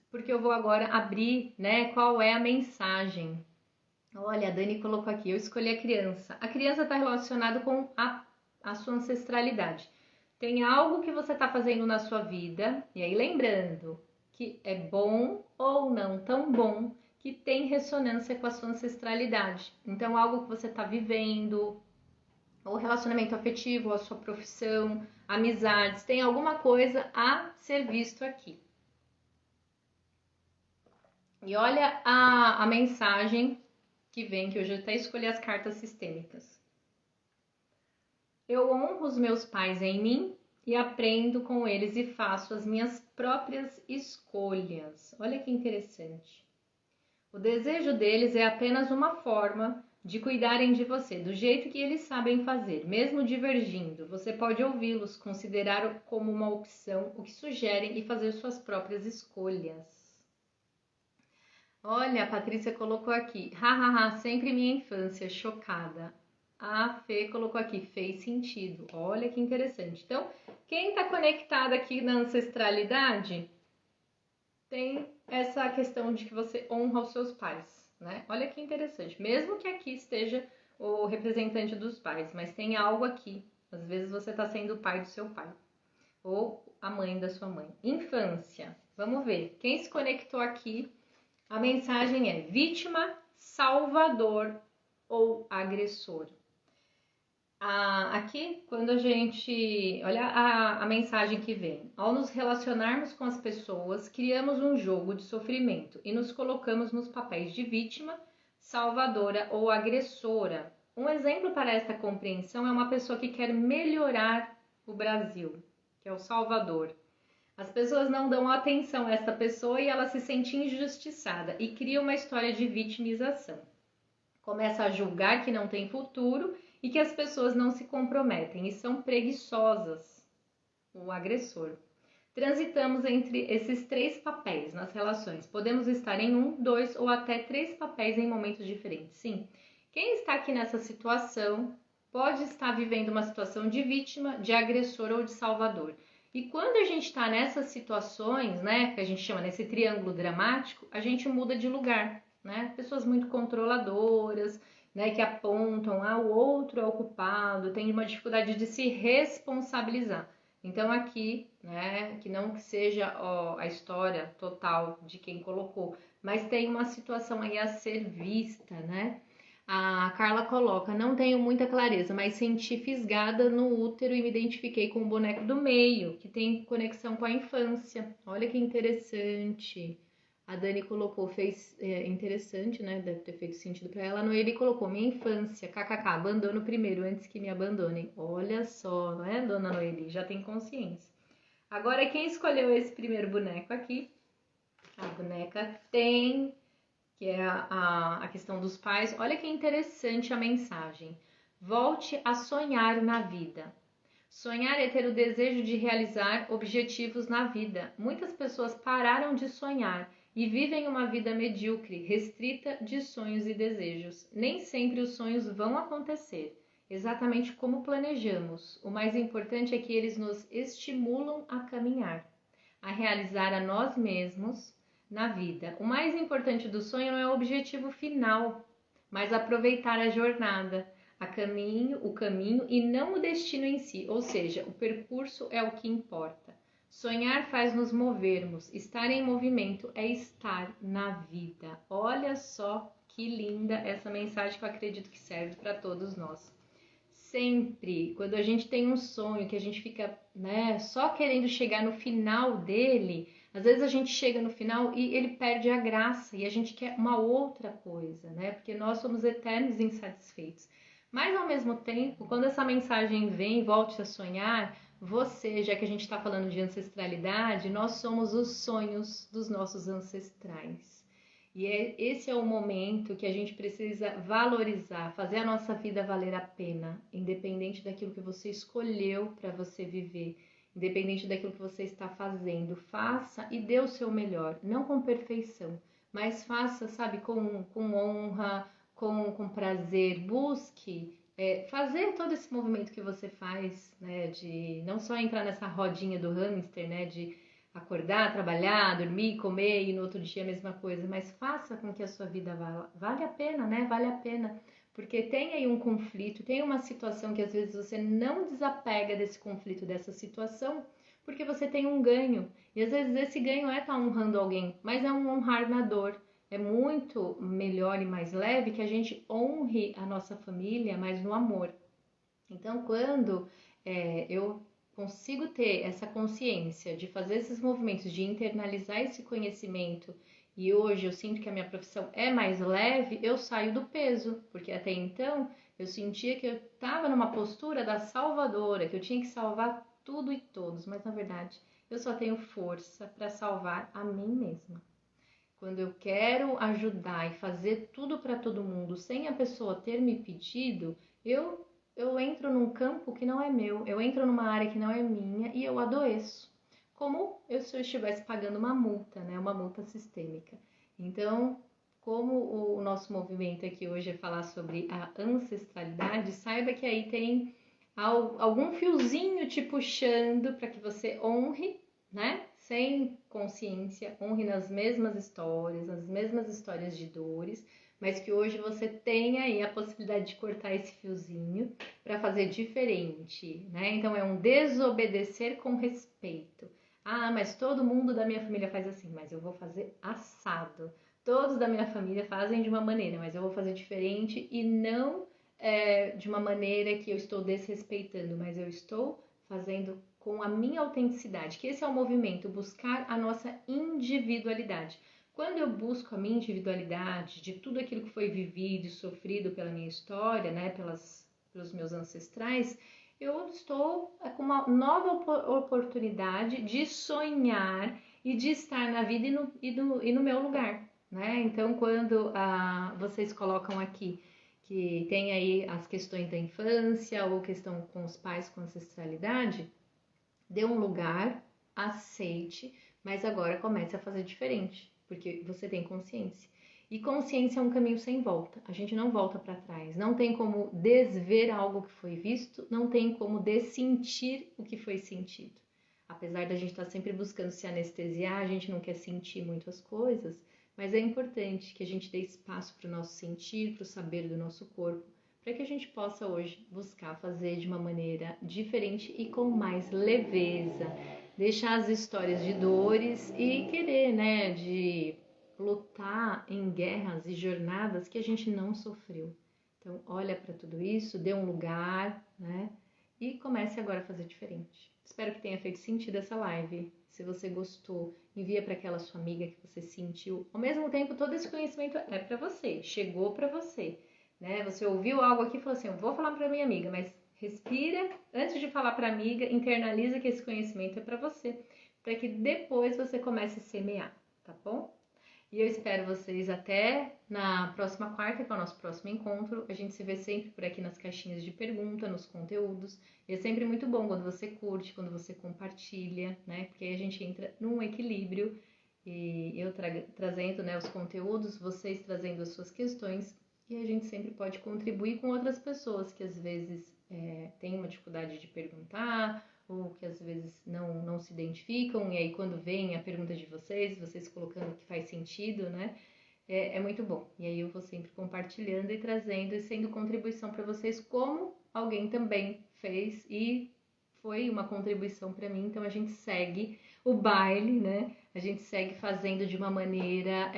porque eu vou agora abrir, né, qual é a mensagem. Olha, a Dani colocou aqui, eu escolhi a criança. A criança está relacionada com a sua ancestralidade. Tem algo que você está fazendo na sua vida, e aí lembrando que é bom ou não tão bom, que tem ressonância com a sua ancestralidade. Então, algo que você está vivendo, ou relacionamento afetivo, ou a sua profissão, amizades, tem alguma coisa a ser visto aqui. E olha a mensagem que vem, que eu já até escolhi as cartas sistêmicas. Eu honro os meus pais em mim e aprendo com eles e faço as minhas próprias escolhas. Olha que interessante. O desejo deles é apenas uma forma de cuidarem de você, do jeito que eles sabem fazer, mesmo divergindo. Você pode ouvi-los, considerar como uma opção o que sugerem e fazer suas próprias escolhas. Olha, a Patrícia colocou aqui, hahaha, sempre minha infância, chocada. A Fê colocou aqui, fez sentido. Olha que interessante. Então, quem está conectado aqui na ancestralidade tem essa questão de que você honra os seus pais, né? Olha que interessante. Mesmo que aqui esteja o representante dos pais, mas tem algo aqui. Às vezes você está sendo o pai do seu pai ou a mãe da sua mãe. Infância. Vamos ver. Quem se conectou aqui? A mensagem é vítima, salvador ou agressor. Aqui, quando a gente... Olha a mensagem que vem. Ao nos relacionarmos com as pessoas, criamos um jogo de sofrimento e nos colocamos nos papéis de vítima, salvadora ou agressora. Um exemplo para esta compreensão é uma pessoa que quer melhorar o Brasil, que é o salvador. As pessoas não dão atenção a esta pessoa e ela se sente injustiçada e cria uma história de vitimização. Começa a julgar que não tem futuro e que as pessoas não se comprometem e são preguiçosas, o agressor. Transitamos entre esses 3 papéis nas relações. Podemos estar em 1, 2 ou até 3 papéis em momentos diferentes. Sim, quem está aqui nessa situação pode estar vivendo uma situação de vítima, de agressor ou de salvador. E quando a gente está nessas situações, né, que a gente chama nesse triângulo dramático, a gente muda de lugar, né? Pessoas muito controladoras, né, que apontam, o outro é o culpado, tem uma dificuldade de se responsabilizar. Então aqui, né, que não que seja a história total de quem colocou, mas tem uma situação aí a ser vista, né? A Carla coloca, não tenho muita clareza, mas senti fisgada no útero e me identifiquei com o boneco do meio, que tem conexão com a infância. Olha que interessante. A Dani colocou, fez interessante, né? Deve ter feito sentido para ela. A Noeli colocou, minha infância, kkk, abandono primeiro, antes que me abandonem. Olha só, não é, dona Noeli? Já tem consciência. Agora, quem escolheu esse primeiro boneco aqui? A boneca tem, que é a questão dos pais. Olha que interessante a mensagem. Volte a sonhar na vida. Sonhar é ter o desejo de realizar objetivos na vida. Muitas pessoas pararam de sonhar e vivem uma vida medíocre, restrita de sonhos e desejos. Nem sempre os sonhos vão acontecer exatamente como planejamos. O mais importante é que eles nos estimulam a caminhar, a realizar a nós mesmos na vida. O mais importante do sonho não é o objetivo final, mas aproveitar a jornada, o caminho e não o destino em si, ou seja, o percurso é o que importa. Sonhar faz nos movermos, estar em movimento é estar na vida. Olha só que linda essa mensagem que eu acredito que serve para todos nós. Sempre, quando a gente tem um sonho que a gente fica, né, só querendo chegar no final dele, às vezes a gente chega no final e ele perde a graça e a gente quer uma outra coisa, né? Porque nós somos eternos insatisfeitos. Mas ao mesmo tempo, quando essa mensagem vem, volte a sonhar, você, já que a gente está falando de ancestralidade, nós somos os sonhos dos nossos ancestrais. E esse é o momento que a gente precisa valorizar, fazer a nossa vida valer a pena, independente daquilo que você escolheu para você viver, independente daquilo que você está fazendo. Faça e dê o seu melhor, não com perfeição, mas faça, sabe, com honra, com prazer. Busque fazer todo esse movimento que você faz, né, de não só entrar nessa rodinha do hamster, né, de acordar, trabalhar, dormir, comer e no outro dia a mesma coisa, mas faça com que a sua vida vale a pena, né? Vale a pena, porque tem aí um conflito, tem uma situação que às vezes você não desapega desse conflito, dessa situação, porque você tem um ganho, e às vezes esse ganho é estar honrando alguém, mas é um honrar na dor. É muito melhor e mais leve que a gente honre a nossa família, mas no amor. Então, quando eu consigo ter essa consciência de fazer esses movimentos, de internalizar esse conhecimento, e hoje eu sinto que a minha profissão é mais leve, eu saio do peso, porque até então eu sentia que eu estava numa postura da salvadora, que eu tinha que salvar tudo e todos, mas na verdade eu só tenho força para salvar a mim mesma. Quando eu quero ajudar e fazer tudo para todo mundo sem a pessoa ter me pedido, eu entro num campo que não é meu, eu entro numa área que não é minha e eu adoeço. Como se eu estivesse pagando uma multa, né? Uma multa sistêmica. Então, como o nosso movimento aqui hoje é falar sobre a ancestralidade, saiba que aí tem algum fiozinho te puxando para que você honre, né? Sem consciência, honre nas mesmas histórias de dores, mas que hoje você tem aí a possibilidade de cortar esse fiozinho para fazer diferente, né? Então é um desobedecer com respeito. Ah, mas todo mundo da minha família faz assim, mas eu vou fazer assado. Todos da minha família fazem de uma maneira, mas eu vou fazer diferente e não de uma maneira que eu estou desrespeitando, mas eu estou fazendo com a minha autenticidade, que esse é o movimento, buscar a nossa individualidade. Quando eu busco a minha individualidade, de tudo aquilo que foi vivido e sofrido pela minha história, né, pelos meus ancestrais, eu estou com uma nova oportunidade de sonhar e de estar na vida e no meu lugar, né? Então, quando vocês colocam aqui que tem aí as questões da infância ou questão com os pais com ancestralidade, dê um lugar, aceite, mas agora comece a fazer diferente, porque você tem consciência. E consciência é um caminho sem volta. A gente não volta para trás. Não tem como desver algo que foi visto, não tem como dessentir o que foi sentido. Apesar da gente estar sempre buscando se anestesiar, a gente não quer sentir muitas coisas, mas é importante que a gente dê espaço para o nosso sentir, para o saber do nosso corpo, para que a gente possa hoje buscar fazer de uma maneira diferente e com mais leveza. Deixar as histórias de dores e querer, né, de lutar em guerras e jornadas que a gente não sofreu. Então, olha para tudo isso, dê um lugar, né? E comece agora a fazer diferente. Espero que tenha feito sentido essa live. Se você gostou, envia para aquela sua amiga que você sentiu. Ao mesmo tempo, todo esse conhecimento é para você, chegou para você, né? Você ouviu algo aqui e falou assim, eu vou falar para minha amiga, mas respira antes de falar para a amiga, internaliza que esse conhecimento é para você, para que depois você comece a semear, tá bom? E eu espero vocês até na próxima quarta, que é o nosso próximo encontro. A gente se vê sempre por aqui nas caixinhas de pergunta, nos conteúdos. E é sempre muito bom quando você curte, quando você compartilha, né? Porque aí a gente entra num equilíbrio e eu trazendo, né, os conteúdos, vocês trazendo as suas questões. E a gente sempre pode contribuir com outras pessoas que às vezes têm uma dificuldade de perguntar ou que às vezes não se identificam, e aí quando vem a pergunta de vocês colocando que faz sentido, né? É muito bom. E aí eu vou sempre compartilhando e trazendo e sendo contribuição para vocês, como alguém também fez e foi uma contribuição para mim. Então a gente segue o baile, né? A gente segue fazendo de uma maneira,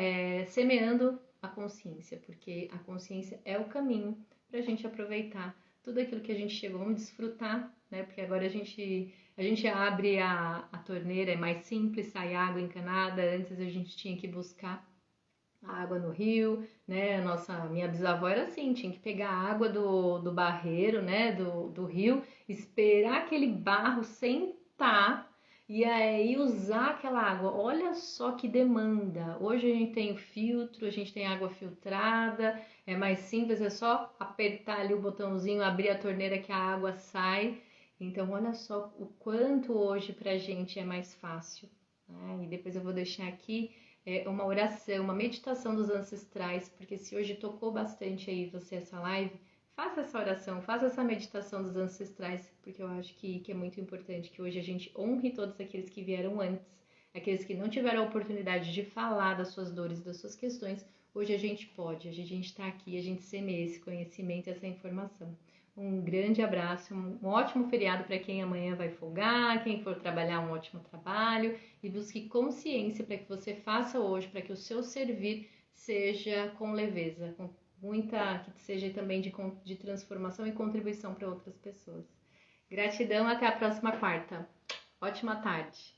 semeando a consciência, porque a consciência é o caminho para a gente aproveitar tudo aquilo que a gente chegou, vamos desfrutar, né? Porque agora a gente abre a torneira, é mais simples, sai água encanada. Antes a gente tinha que buscar a água no rio, né? Minha bisavó era assim, tinha que pegar a água do barreiro, né? Do rio, esperar aquele barro sentar e aí usar aquela água. Olha só que demanda. Hoje a gente tem o filtro, a gente tem água filtrada, é mais simples, é só apertar ali o botãozinho, abrir a torneira que a água sai. Então olha só o quanto hoje pra gente é mais fácil, né? E depois eu vou deixar aqui uma oração, uma meditação dos ancestrais, porque se hoje tocou bastante aí você essa live, faça essa oração, faça essa meditação dos ancestrais, porque eu acho que é muito importante que hoje a gente honre todos aqueles que vieram antes, aqueles que não tiveram a oportunidade de falar das suas dores, das suas questões. Hoje a gente pode, a gente está aqui, a gente semeia esse conhecimento, essa informação. Um grande abraço, um ótimo feriado para quem amanhã vai folgar, quem for trabalhar, um ótimo trabalho, e busque consciência para que você faça hoje, para que o seu servir seja com leveza, com muita, que seja também de transformação e contribuição para outras pessoas. Gratidão, até a próxima quarta. Ótima tarde.